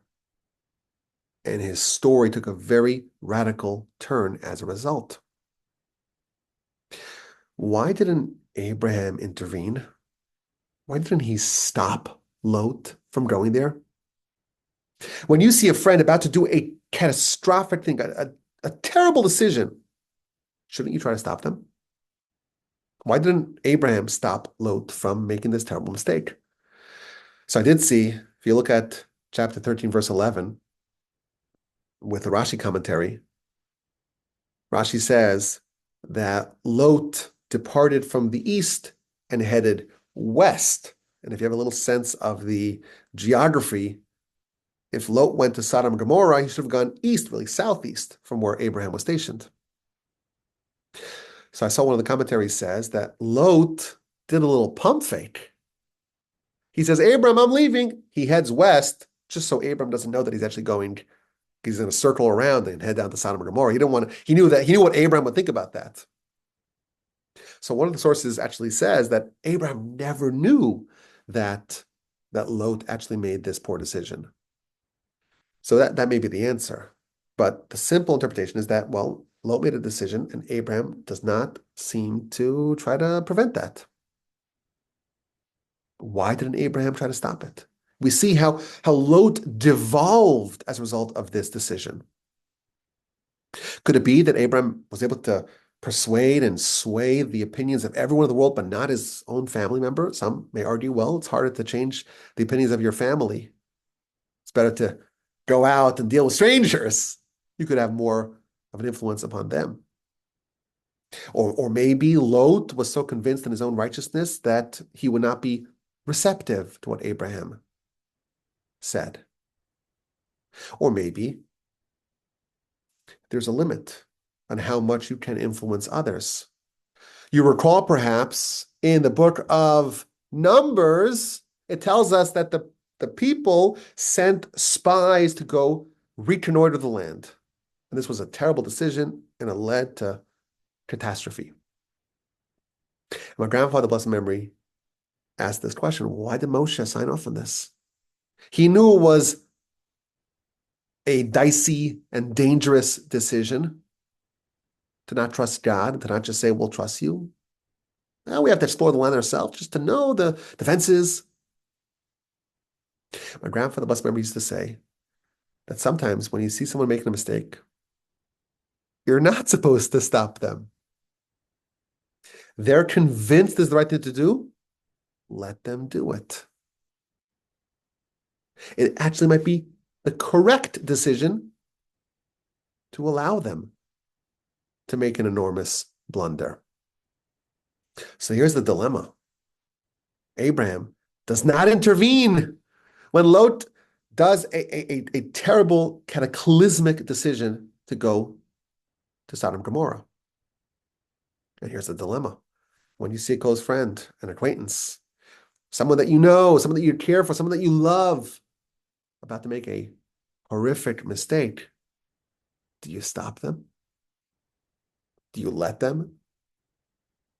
and his story took a very radical turn as a result. Why didn't Abraham intervene? Why didn't he stop Lot from going there? When you see a friend about to do a catastrophic thing, a terrible decision, shouldn't you try to stop them? Why didn't Abraham stop Lot from making this terrible mistake? So I did see, if you look at chapter 13, verse 11, with the Rashi commentary, Rashi says that Lot departed from the east and headed west. And if you have a little sense of the geography, if Lot went to Sodom and Gomorrah, he should have gone east, really southeast from where Abraham was stationed. So I saw one of the commentaries says that Lot did a little pump fake. He says, Abram, I'm leaving. He heads west, just so Abram doesn't know that he's actually going, he's going to circle around and head down to Sodom and Gomorrah. He knew what Abram would think about that. So one of the sources actually says that Abraham never knew that Lot actually made this poor decision. So that may be the answer. But the simple interpretation is that, well, Lot made a decision and Abraham does not seem to try to prevent that. Why didn't Abraham try to stop it? We see how Lot devolved as a result of this decision. Could it be that Abraham was able to persuade and sway the opinions of everyone in the world, but not his own family member? Some may argue, well, it's harder to change the opinions of your family. It's better to go out and deal with strangers. You could have more of an influence upon them. Or maybe Lot was so convinced in his own righteousness that he would not be receptive to what Abraham said. Or maybe there's a limit on how much you can influence others. You recall perhaps in the book of Numbers, it tells us that the people sent spies to go reconnoiter the land. And this was a terrible decision, and it led to catastrophe. My grandfather, blessed memory, asked this question: why did Moshe sign off on this? He knew it was a dicey and dangerous decision to not trust God, to not just say, we'll trust you. Now we have to explore the land ourselves, just to know the defenses. My grandfather, blessed memory, used to say that sometimes when you see someone making a mistake, you're not supposed to stop them. They're convinced it's the right thing to do. Let them do it. It actually might be the correct decision to allow them to make an enormous blunder. So here's the dilemma. Abraham does not intervene when Lot does a terrible cataclysmic decision to go to Sodom and Gomorrah. And here's the dilemma. When you see a close friend, an acquaintance, someone that you know, someone that you care for, someone that you love, about to make a horrific mistake, do you stop them? Do you let them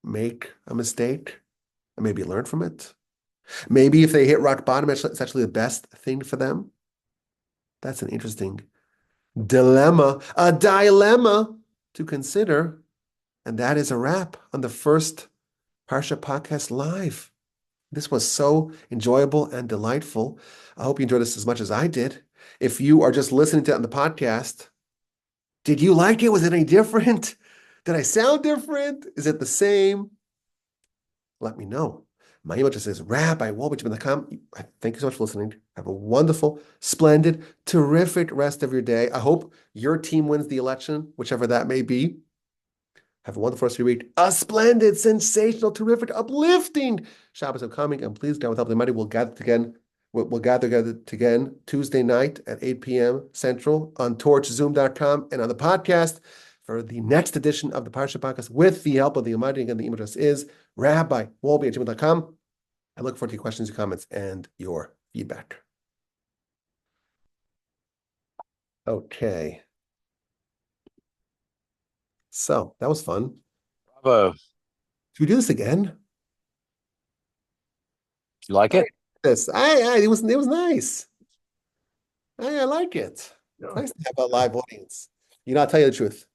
make a mistake and maybe learn from it? Maybe if they hit rock bottom, it's actually the best thing for them. That's an interesting dilemma, a dilemma to consider. And that is a wrap on the first Parsha Podcast Live. This was so enjoyable and delightful. I hope you enjoyed this as much as I did. If you are just listening to it on the podcast, did you like it? Was it any different? Did I sound different? Is it the same? Let me know. My email just says rabbi@wolbachman.com. Thank you so much for listening. Have a wonderful, splendid, terrific rest of your day. I hope your team wins the election, whichever that may be. Have a wonderful rest of your week. A splendid, sensational, terrific, uplifting Shabbos upcoming. And please, God, with help of the mighty, we'll gather again. We'll gather again Tuesday night at 8 p.m. Central on torchzoom.com and on the podcast for the next edition of the Parsha Podcast with the help of the Almighty. Again, the email address is rabbi@wolbe@gmail.com. I look forward to your questions, your comments, and your feedback. Okay. So that was fun. Bravo. Should we do this again? You like it? This, it was nice. I like it. It's nice to have a live audience. You know, I'll tell you the truth.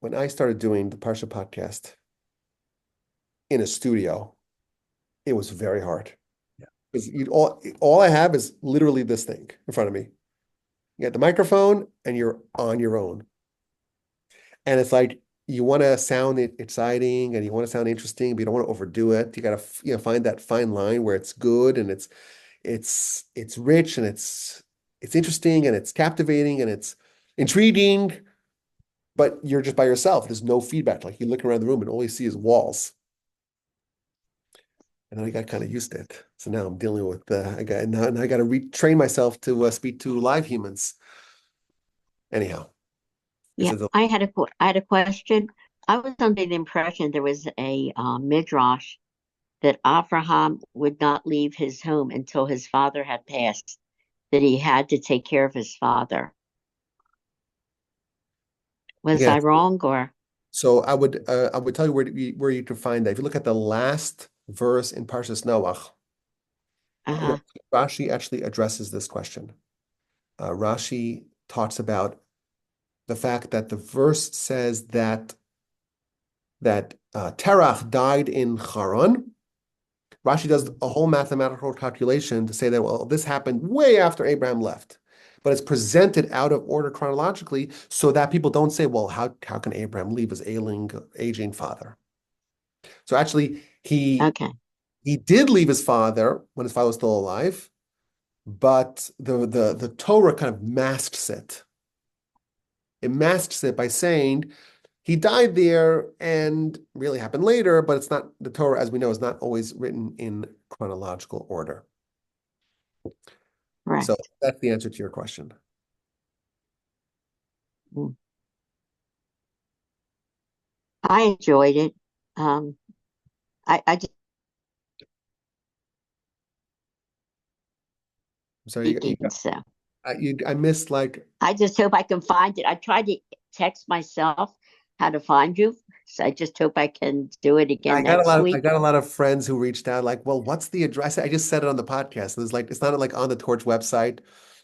When I started doing the Parsha podcast in a studio, it was very hard. Yeah. Because all I have is literally this thing in front of me. You got the microphone and you're on your own. And it's like you want to sound exciting and you want to sound interesting, but you don't want to overdo it. You got to find that fine line where it's good and it's rich and it's interesting and it's captivating and it's intriguing, but you're just by yourself. There's no feedback. Like you look around the room and all you see is walls. And then I got kind of used to it. So now I'm dealing with I got to retrain myself to speak to live humans. Anyhow. Yeah, I had a question. I was under the impression there was a midrash that Abraham would not leave his home until his father had passed, that he had to take care of his father. Was I wrong, or? So I would tell you where you can find that. If you look at the last verse in Parshas Noach, Rashi actually addresses this question. Rashi talks about the fact that the verse says that Terach died in Charan. Rashi does a whole mathematical calculation to say that, well, this happened way after Abraham left. But it's presented out of order chronologically so that people don't say, well, how can Abraham leave his aging father? So actually, he did leave his father when his father was still alive, but the Torah kind of masks it. It masks it by saying he died there and really happened later, but it's not, the Torah, as we know, is not always written in chronological order. Right. So that's the answer to your question. I enjoyed it. I just So speaking, so I missed like I just hope I can find it. I tried to text myself how to find you, so I just hope I can do it again next I week. got a lot of friends who reached out like, well, what's the address? I just said it on the podcast. It's like it's not like on the Torch website,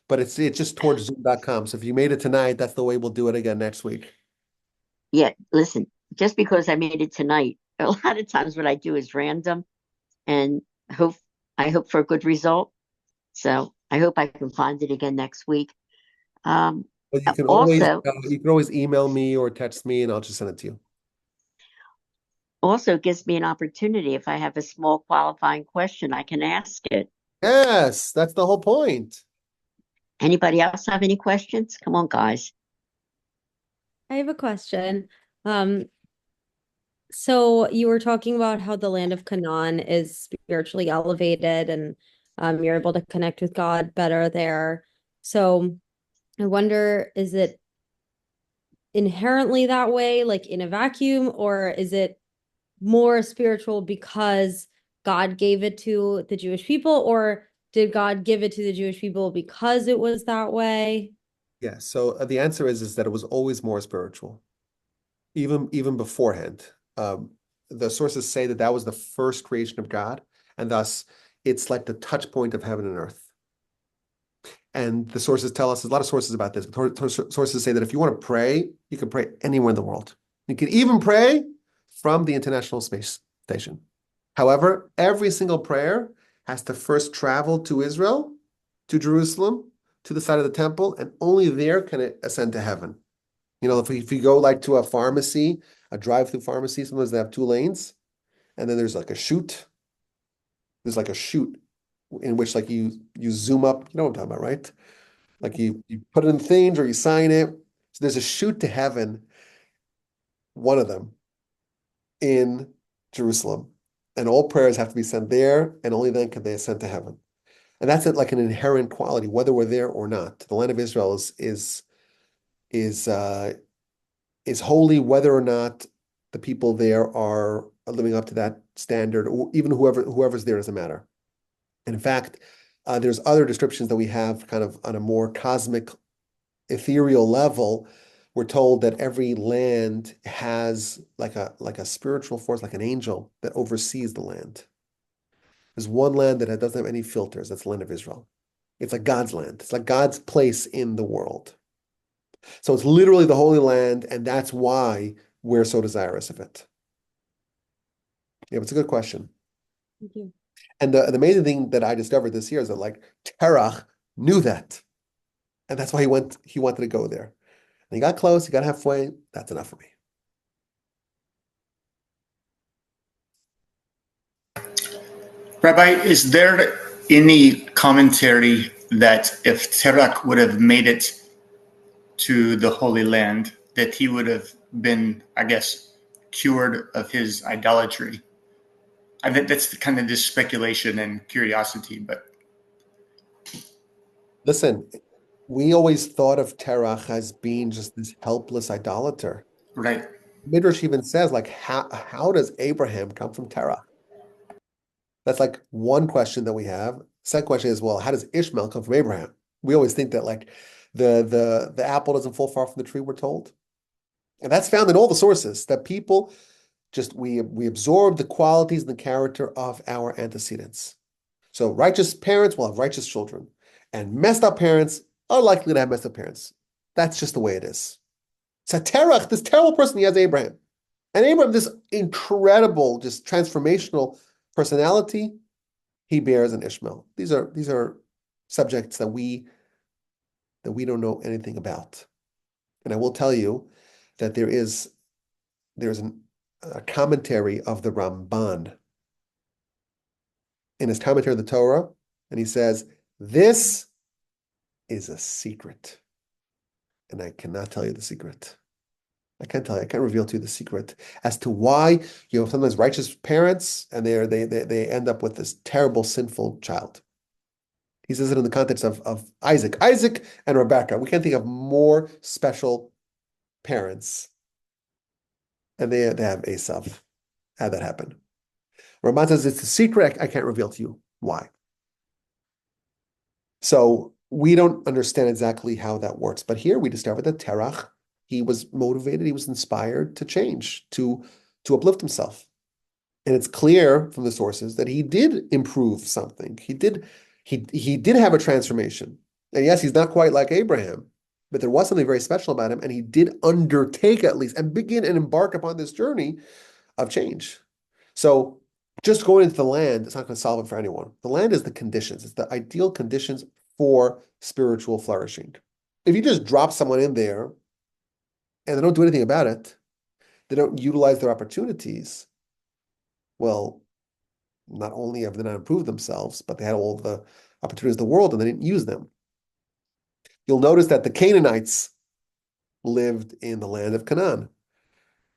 but it's just torchzoom.com. So if you made it tonight, that's the way we'll do it again next week. Yeah, listen, just because I made it tonight, a lot of times what I do is random and hope I hope for a good result. So I hope I can find it again next week. Um, But also, you can always email me or text me and I'll just send it to you. also gives me an opportunity if I have a small qualifying question, I can ask it. Yes, that's the whole point. Anybody else have any questions? Come on, guys. I have a question. Um, so you were talking about how the land of Canaan is spiritually elevated and you're able to connect with God better there. So I wonder, is it inherently that way, like in a vacuum, or is it more spiritual because God gave it to the Jewish people, or did God give it to the Jewish people because it was that way? Yeah, so the answer is that it was always more spiritual, even beforehand. The sources say that that was the first creation of God, and thus it's like the touch point of heaven and earth. And the sources tell us, there's a lot of sources about this. Sources say that if you want to pray, you can pray anywhere in the world. You can even pray from the International Space Station. However, every single prayer has to first travel to Israel, to Jerusalem, to the side of the temple, and only there can it ascend to heaven. You know, if you go like to a pharmacy, a drive-through pharmacy, sometimes they have two lanes, and then there's like a chute. There's like a chute in which like you zoom up, you know what I'm talking about, right? Like you put it in things or you sign it. So there's a chute to heaven, one of them in Jerusalem. And all prayers have to be sent there, and only then can they ascend to heaven. And that's it, like an inherent quality, whether we're there or not. The land of Israel is uh, is holy, whether or not the people there are living up to that standard, or even whoever's there doesn't matter. And in fact, there's other descriptions that we have kind of on a more cosmic, ethereal level. We're told that every land has like a spiritual force, like an angel that oversees the land. There's one land that doesn't have any filters. That's the land of Israel. It's like God's land. It's like God's place in the world. So it's literally the Holy Land, and that's why we're so desirous of it. Yeah, it's a good question. Thank you. And the amazing thing that I discovered this year is that like Terach knew that. And that's why he wanted to go there. And he got close, he got halfway. That's enough for me. Rabbi, is there any commentary that if Terach would have made it to the Holy Land, that he would have been, I guess, cured of his idolatry? I think that's kind of just speculation and curiosity, but Listen, we always thought of Terach as being just this helpless idolater. right. Midrash even says, like, how does Abraham come from Terach? That's like one question that we have. Second question is, well, how does Ishmael come from Abraham? We always think that like the apple doesn't fall far from the tree, we're told. And that's found in all the sources that people just we absorb the qualities and the character of our antecedents. So righteous parents will have righteous children, and messed up parents are likely to have messed up parents. That's just the way it is. So Terach, this terrible person, he has Abraham. And Abraham, this incredible, just transformational personality, he bears an Ishmael. These are subjects that we don't know anything about. And I will tell you that there's a commentary of the Ramban in his commentary of the Torah, and he says, this is a secret. And I cannot tell you the secret. I can't tell you, I can't reveal to you the secret as to why you have sometimes righteous parents and they end up with this terrible, sinful child. He says it in the context of Isaac and Rebecca. We can't think of more special parents and they have Esav. How'd that happen? Ramban says it's a secret. I can't reveal to you why. So we don't understand exactly how that works. But here we discover that Terach, he was motivated, he was inspired to change, to uplift himself. And it's clear from the sources that he did improve something. He did have a transformation. And yes, he's not quite like Abraham, but there was something very special about him. And he did undertake at least and begin and embark upon this journey of change. So just going into the land, it's not going to solve it for anyone. The land is the conditions. It's the ideal conditions for spiritual flourishing. If you just drop someone in there and they don't do anything about it, they don't utilize their opportunities, well, not only have they not improved themselves, but they had all the opportunities in the world and they didn't use them. You'll notice that the Canaanites lived in the land of Canaan.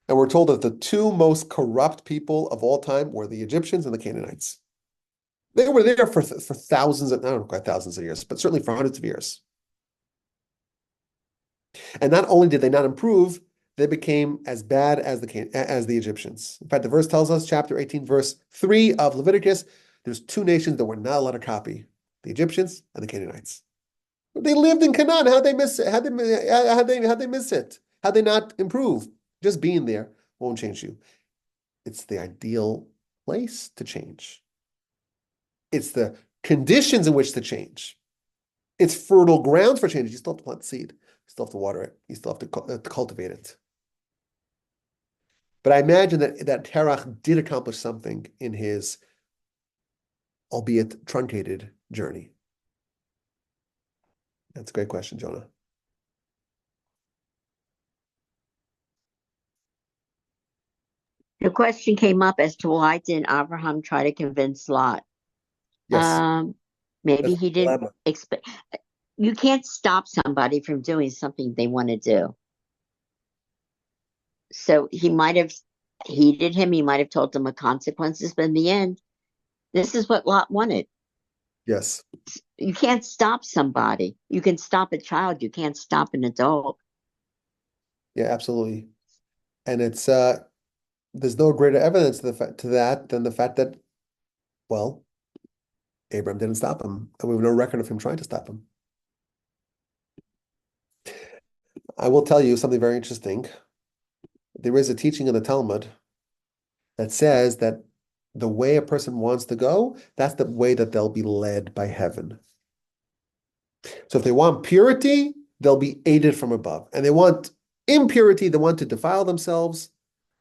And we're told that the two most corrupt people of all time were the Egyptians and the Canaanites. They were there for thousands of, I don't know, quite thousands of years, but certainly for hundreds of years. And not only did they not improve, they became as bad as the Egyptians. In fact, the verse tells us, chapter 18, verse 3 of Leviticus, there's two nations that were not allowed to copy, the Egyptians and the Canaanites. They lived in Canaan. How'd they miss it? How'd they miss it? How'd they not improve? Just being there won't change you. It's the ideal place to change. It's the conditions in which to change. It's fertile grounds for change. You still have to plant the seed. You still have to water it. You still have to cultivate it. But I imagine that Terach did accomplish something in his, albeit truncated, journey. That's a great question, Jonah. The question came up as to why didn't Abraham try to convince Lot? Yes. Maybe That's he didn't expect. You can't stop somebody from doing something they want to do. So he might have heeded him. He might have told them the consequences, but in the end, this is what Lot wanted. Yes. You can't stop somebody. You can stop a child. You can't stop an adult. Yeah, absolutely. And it's there's no greater evidence to that than the fact that, well, Abraham didn't stop him, and we have no record of him trying to stop him. I will tell you something very interesting. There is a teaching in the Talmud that says that the way a person wants to go, that's the way that they'll be led by heaven. So if they want purity, they'll be aided from above. And they want impurity, they want to defile themselves,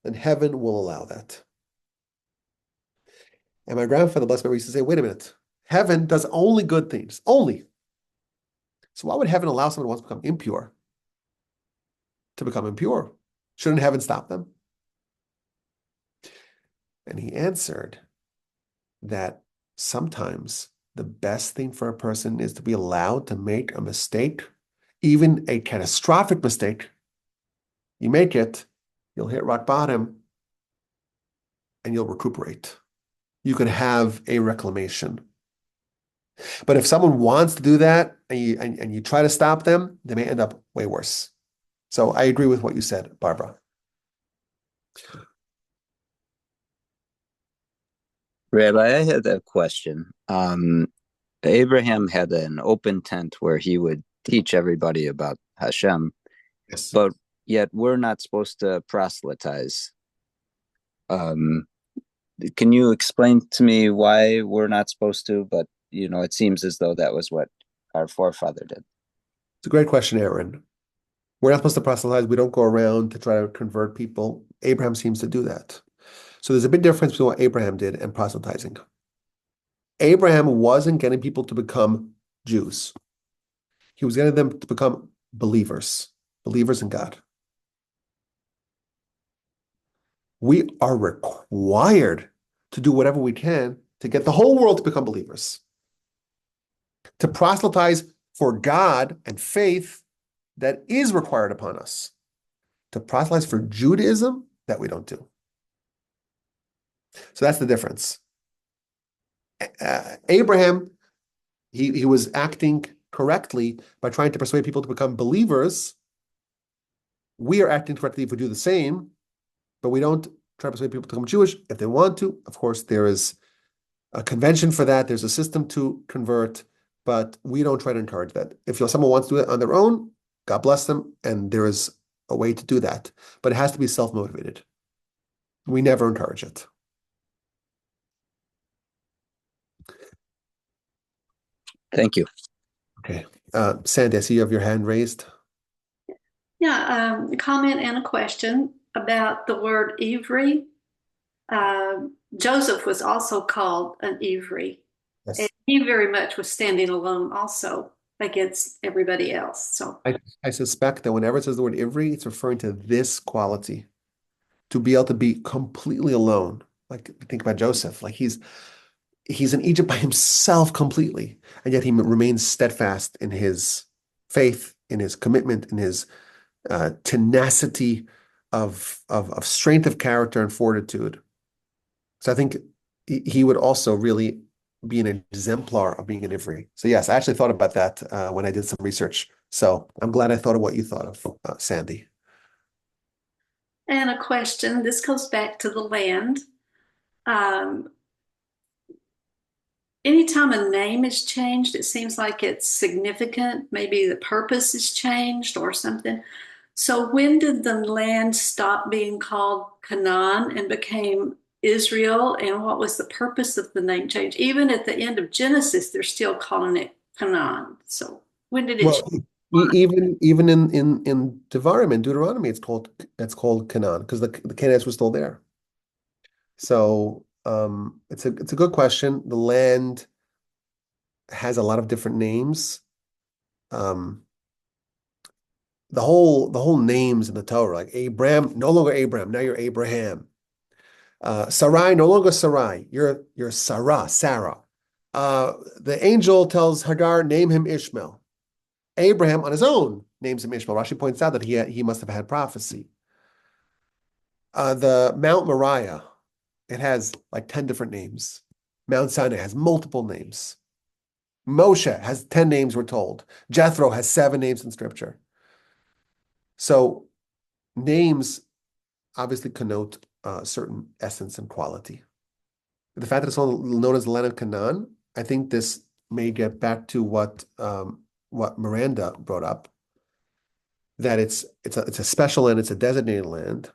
then heaven will allow that. And my grandfather, blessed memory, used to say, wait a minute, heaven does only good things, only. So why would heaven allow someone who wants to become impure to become impure? Shouldn't heaven stop them? And he answered that sometimes the best thing for a person is to be allowed to make a mistake, even a catastrophic mistake. You make it, you'll hit rock bottom, and you'll recuperate. You can have a reclamation. But if someone wants to do that and you try to stop them, they may end up way worse. So I agree with what you said, Barbara. Rabbi, I had a question. Abraham had an open tent where he would teach everybody about Hashem, Yes. but yet we're not supposed to proselytize. Can you explain to me why we're not supposed to? But, it seems as though that was what our forefather did. It's a great question, Aaron. We're not supposed to proselytize. We don't go around to try to convert people. Abraham seems to do that. So there's a big difference between what Abraham did and proselytizing. Abraham wasn't getting people to become Jews. He was getting them to become believers in God. We are required to do whatever we can to get the whole world to become believers. To proselytize for God and faith, that is required upon us. To proselytize for Judaism, that we don't do. So that's the difference. Abraham, he was acting correctly by trying to persuade people to become believers. We are acting correctly if we do the same But we don't try to persuade people to become Jewish. If they want to, of course, there is a convention for that. There's a system to convert, but we don't try to encourage that. If someone wants to do it on their own, God bless them, and there is a way to do that. But it has to be self-motivated. We never encourage it. Thank you. Okay. Sandy, I see you have your hand raised. Yeah, a comment and a question about the word Ivri. Joseph was also called an Ivri. Yes. And he very much was standing alone also against everybody else. So I suspect that whenever it says the word Ivri, it's referring to this quality, to be able to be completely alone. Like think about Joseph, like he's in Egypt by himself completely, and yet he remains steadfast in his faith, in his commitment, in his tenacity of strength of character and fortitude. So I think he would also really be an exemplar of being an Ivri. So yes, I actually thought about that when I did some research. So I'm glad I thought of what you thought of, Sandy. and a question, this goes back to the land. Anytime a name is changed, it seems like it's significant. Maybe the purpose is changed or something. So when did the land stop being called Canaan and became Israel? And what was the purpose of the name change? Even at the end of Genesis, they're still calling it Canaan. So when did it change? Even in Deuteronomy, it's called Canaan because the Canaanites were still there. So it's a good question. The land has a lot of different names. The whole names in the Torah, like Abram, no longer Abram, now you're Abraham. Sarai, no longer Sarai, you're Sarah. The angel tells Hagar, name him Ishmael. Abraham on his own names him Ishmael. Rashi points out that he must have had prophecy. The Mount Moriah, it has like 10 different names. Mount Sinai has multiple names. Moshe has 10 names, we're told. Jethro has 7 names in scripture. So names obviously connote certain essence and quality. The fact that it's known as the land of Canaan, I think this may get back to what Miranda brought up, that it's a special land, it's a designated land.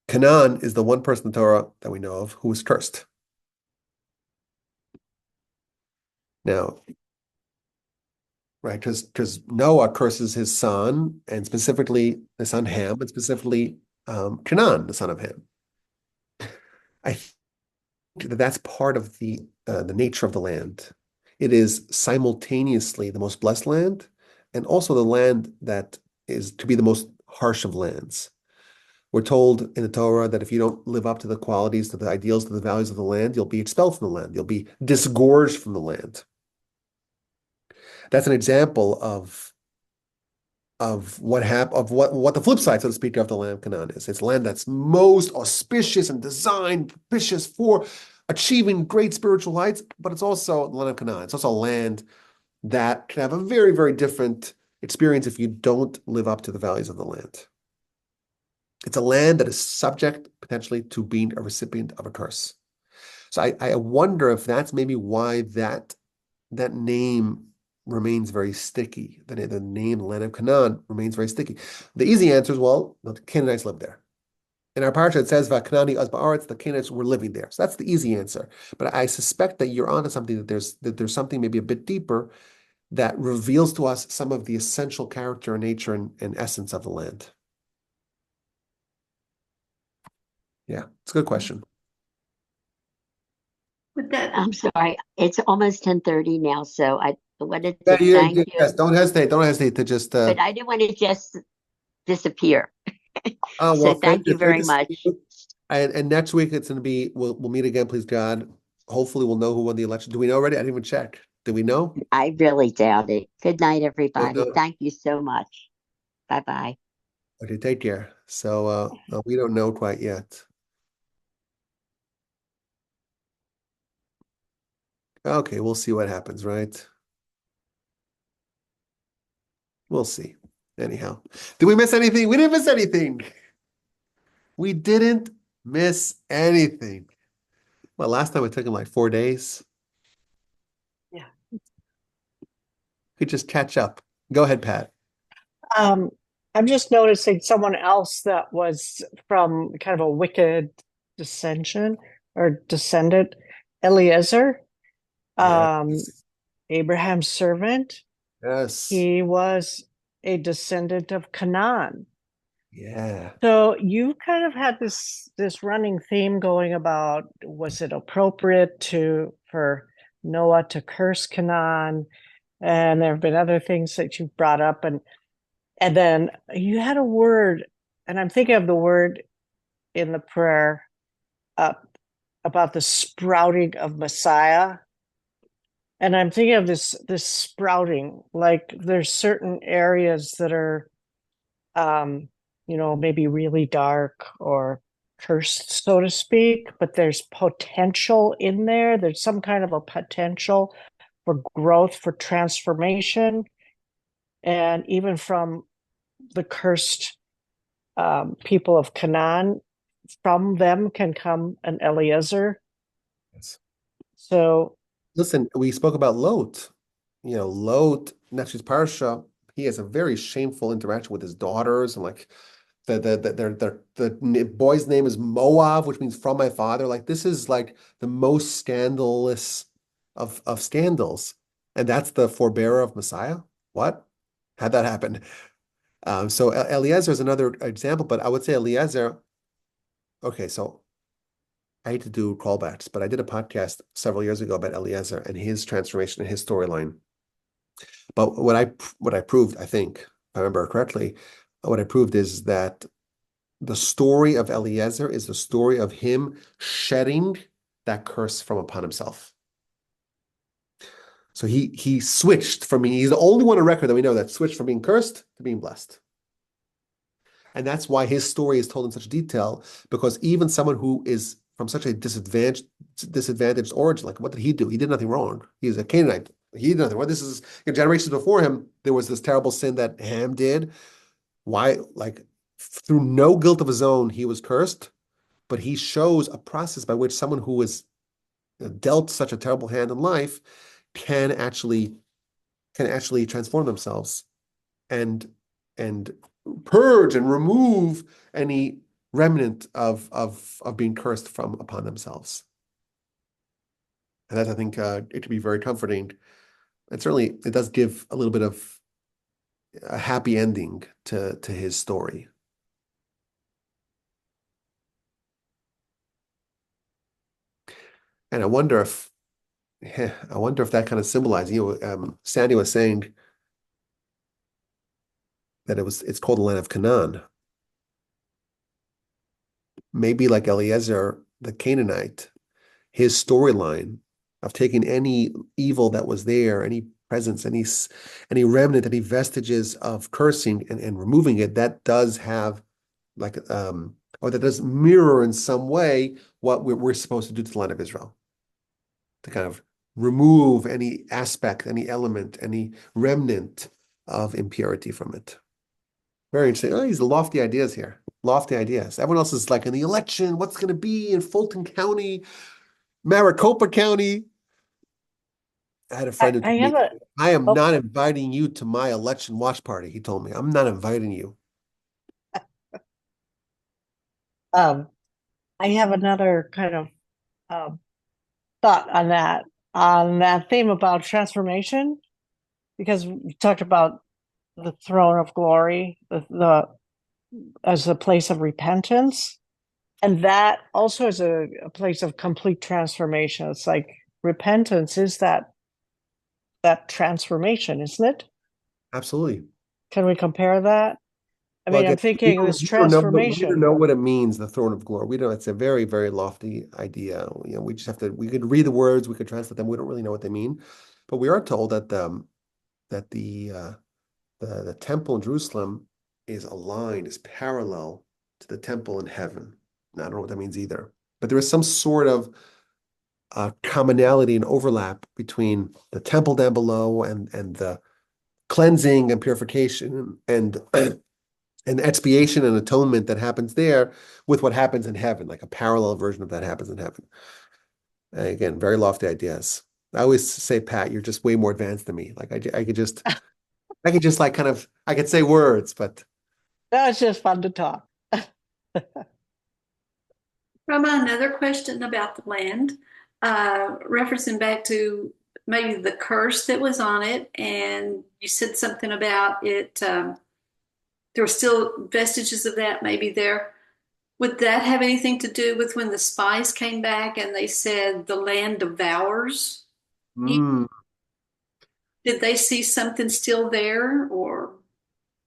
Canaan is the one person in the Torah that we know of who was cursed. Now, right, because Noah curses his son, and specifically the son Ham, and specifically Canaan, the son of Ham. I think that's part of the nature of the land. It is simultaneously the most blessed land, and also the land that is to be the most harsh of lands. We're told in the Torah that if you don't live up to the qualities, to the ideals, to the values of the land, you'll be expelled from the land. You'll be disgorged from the land. That's an example of what the flip side, so to speak, of the land of Canaan is. It's land that's most auspicious and designed, propitious for achieving great spiritual heights, but it's also the land of Canaan. It's also a land that can have a very, very different experience if you don't live up to the values of the land. It's a land that is subject potentially to being a recipient of a curse. So I wonder if that's maybe why that name remains very sticky. The name land of Canaan remains very sticky. The easy answer is, well, the Canaanites lived there. In our Parsha, it says, "Va'kanani az ba'aretz," the Canaanites were living there. So that's the easy answer. But I suspect that you're onto something, that there's something maybe a bit deeper that reveals to us some of the essential character and nature and essence of the land. Yeah, it's a good question. With that, I'm sorry. It's almost 10:30 now, so I wanted to thank you. Yes, don't hesitate to just. But I didn't want to just disappear. Oh, So well, thank you very much. And next week it's going to be, we'll meet again, please God. Hopefully we'll know who won the election. Do we know already? I didn't even check. Do we know? I really doubt it. Good night, everybody. No. Thank you so much. Bye-bye. Okay, take care. So we don't know quite yet. Okay, we'll see what happens, right? We'll see. Anyhow, did we miss anything? We didn't miss anything. We didn't miss anything. Well, last time it took him like 4 days. Yeah. Could just catch up. Go ahead, Pat. I'm just noticing someone else that was from kind of a wicked descension or descendant, Eliezer, Yes. Abraham's servant. Yes. He was a descendant of Canaan. Yeah. So you kind of had this running theme going about, was it appropriate for Noah to curse Canaan? And there have been other things that you brought up, and then you had a word, and I'm thinking of the word in the prayer about the sprouting of Messiah. And I'm thinking of this sprouting, like there's certain areas that are maybe really dark or cursed, so to speak, but there's potential in there. There's some kind of a potential for growth, for transformation. And even from the cursed people of Canaan, from them can come an Eliezer. Yes. So listen, we spoke about Lot. Lot, next week's Parsha, he has a very shameful interaction with his daughters, and like the boy's name is Moab, which means from my father. Like this is like the most scandalous of scandals, and that's the forebearer of Messiah. What? How'd that happen? So Eliezer is another example, but I would say Eliezer. Okay, so I hate to do callbacks, but I did a podcast several years ago about Eliezer and his transformation and his storyline. But what I proved, I think, if I remember correctly, what I proved is that the story of Eliezer is the story of him shedding that curse from upon himself. So he switched from being, he's the only one on record that we know that switched from being cursed to being blessed. And that's why his story is told in such detail, because even someone who is from such a disadvantaged origin, like what did he do? He did nothing wrong. He's a Canaanite. He did nothing wrong. This is generations before him. There was this terrible sin that Ham did. Why? Like through no guilt of his own, he was cursed. But he shows a process by which someone who was dealt such a terrible hand in life can actually transform themselves and purge and remove any remnant of being cursed from upon themselves. And that, I think, it could be very comforting. And certainly it does give a little bit of a happy ending to his story. And I wonder if that kind of symbolizes, Sandy was saying that it's called the land of Canaan. Maybe like Eliezer, the Canaanite, his storyline of taking any evil that was there, any presence, any remnant, any vestiges of cursing and removing it, that does have like or that does mirror in some way what we're supposed to do to the land of Israel, to kind of remove any aspect, any element, any remnant of impurity from it. Very interesting. Oh, these lofty ideas here. Lofty ideas. Everyone else is like in the election, what's going to be in Fulton County, Maricopa County. I had a friend who told me, I am not inviting you to my election watch party. He told me, I'm not inviting you. I have another kind of thought on that theme about transformation, because we talked about the throne of glory, as a place of repentance, and that also is a place of complete transformation. It's like repentance is that transformation, isn't it? Absolutely. Can we compare that? I mean, again, I'm thinking this transformation. We don't know what it means, the throne of glory. We don't. It's a very, very lofty idea. We just have to. We could read the words, we could translate them. We don't really know what they mean, but we are told that the temple in Jerusalem is aligned, is parallel to the temple in heaven. Now, I don't know what that means either, but there is some sort of commonality and overlap between the temple down below and the cleansing and purification and and expiation and atonement that happens there with what happens in heaven, like a parallel version of that happens in heaven. And again, very lofty ideas. I always say, Pat, you're just way more advanced than me. Like I could just like kind of, I could say words, but That's just fun to talk. Rabbi, another question about the land, referencing back to maybe the curse that was on it, and you said something about it. There were still vestiges of that maybe there. Would that have anything to do with when the spies came back and they said the land devours? mm, Did they see something still there, or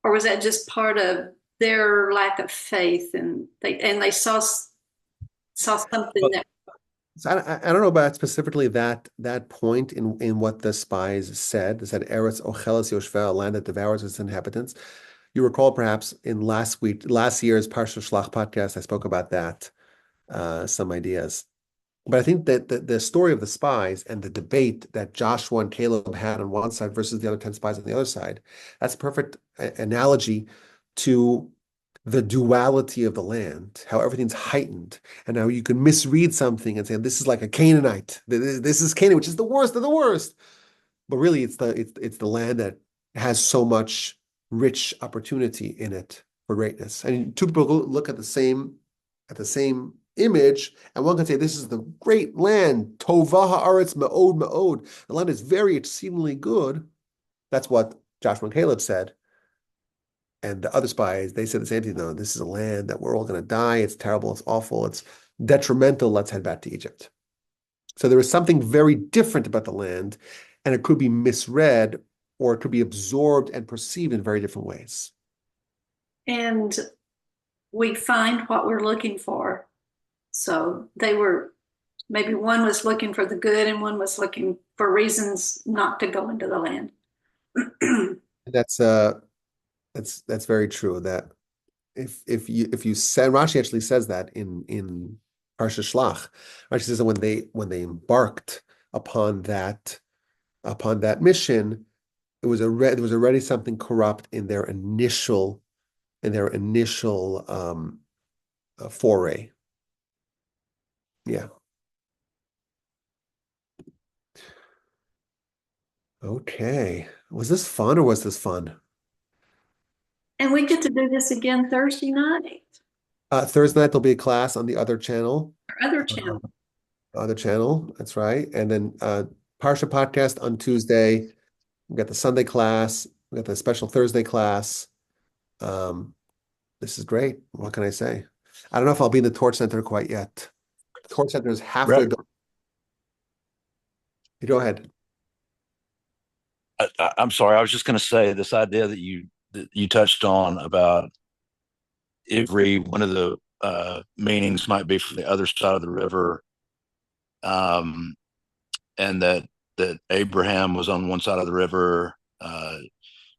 was that just part of their lack of faith, and they saw something that so I don't know about specifically that point in what the spies said. They said Eretz Ocheles Yoshveh, a land that devours its inhabitants. You recall perhaps in last year's Parsha Shlach podcast, I spoke about that, some ideas. But I think that the story of the spies and the debate that Joshua and Caleb had on one side versus the other 10 spies on the other side, that's a perfect analogy to the duality of the land, how everything's heightened, and how you can misread something and say, this is like a Canaanite. This is Canaan, which is the worst of the worst. But really, it's the land that has so much rich opportunity in it for greatness. And two people look at the same image, and one can say, this is the great land, Tovah haaretz me'od me'od. The land is very exceedingly good. That's what Joshua and Caleb said. And the other spies, they said the same thing. No, this is a land that we're all going to die. It's terrible. It's awful. It's detrimental. Let's head back to Egypt. So there is something very different about the land, and it could be misread, or it could be absorbed and perceived in very different ways. and we find what we're looking for. So maybe one was looking for the good and one was looking for reasons not to go into the land. That's very true. That if you said, Rashi actually says that in Parsha Shlach. Rashi says that when they embarked upon that mission, there was already something corrupt in their initial foray. Yeah. Okay. Was this fun or was this fun? And we get to do this again Thursday night, Thursday night there'll be a class on the other channel. our other channel. Other channel, that's right. And then Parsha podcast on Tuesday. We got the Sunday class. We got the special Thursday class. This is great. What can I say? I don't know if I'll be in the Torch Center quite yet. The Torch Center is halfway done. You go ahead. I'm sorry. I was just going to say this idea that you touched on about every one of the meanings might be from the other side of the river, and that Abraham was on one side of the river.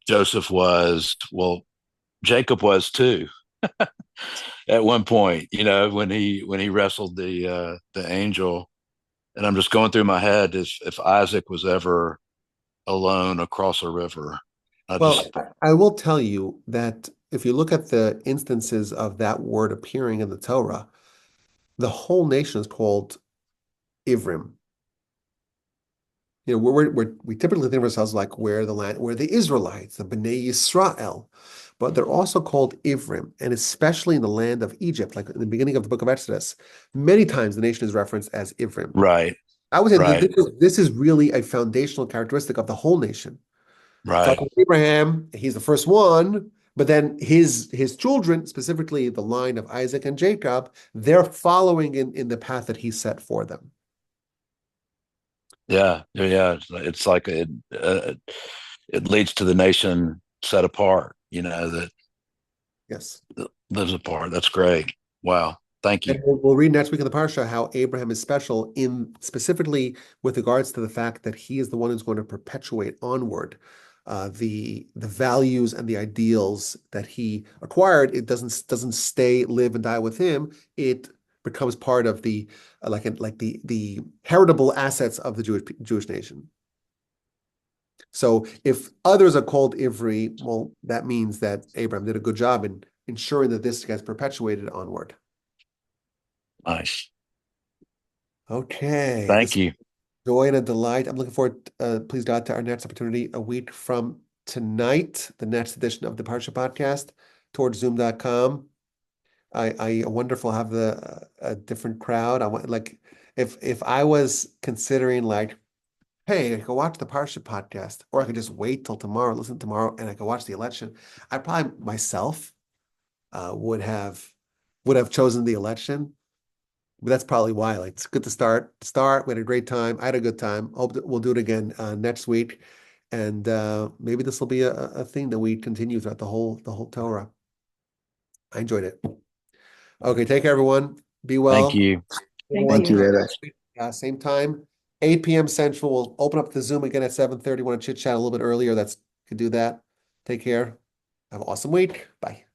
Joseph was, well, Jacob was too. At one point, when he wrestled the angel, and I'm just going through my head if Isaac was ever alone across a river. I will tell you that if you look at the instances of that word appearing in the Torah, the whole nation is called Ivrim. We typically think of ourselves like where the Israelites, the Bnei Yisrael, but they're also called Ivrim, and especially in the land of Egypt, like in the beginning of the book of Exodus, many times the nation is referenced as Ivrim. Right. I would say right. this is really a foundational characteristic of the whole nation. Right. So Abraham, he's the first one, but then his children, specifically the line of Isaac and Jacob, they're following in the path that he set for them. Yeah. It's like it leads to the nation set apart. That yes lives apart. That's great. Wow. Thank you. And we'll read next week in the Parsha how Abraham is special specifically with regards to the fact that he is the one who's going to perpetuate onward the values and the ideals that he acquired. It doesn't stay, live, and die with him. It becomes part of the the heritable assets of the Jewish nation. So if others are called Ivri, well, that means that Abraham did a good job in ensuring that this gets perpetuated onward. Nice. Okay. Thank you. Joy and a delight. I'm looking forward, please God, to our next opportunity a week from tonight, the next edition of the Parsha podcast, towards zoom.com. I wonder if we'll have a different crowd. I want, like, if I was considering, like, hey, I could watch the Parsha podcast, or I could just wait till tomorrow, listen tomorrow, and I could watch the election, I probably myself would have chosen the election. But that's probably why. Like, it's good to start. We had a great time. I had a good time. Hope that we'll do it again next week, and maybe this will be a thing that we continue throughout the whole Torah. I enjoyed it. Okay, take care, everyone. Be well. Thank you. Thank you, Rabbi. Same time, 8 p.m. Central. We'll open up the Zoom again at 7:30. Want to chit chat a little bit earlier? Could do that. Take care. Have an awesome week. Bye.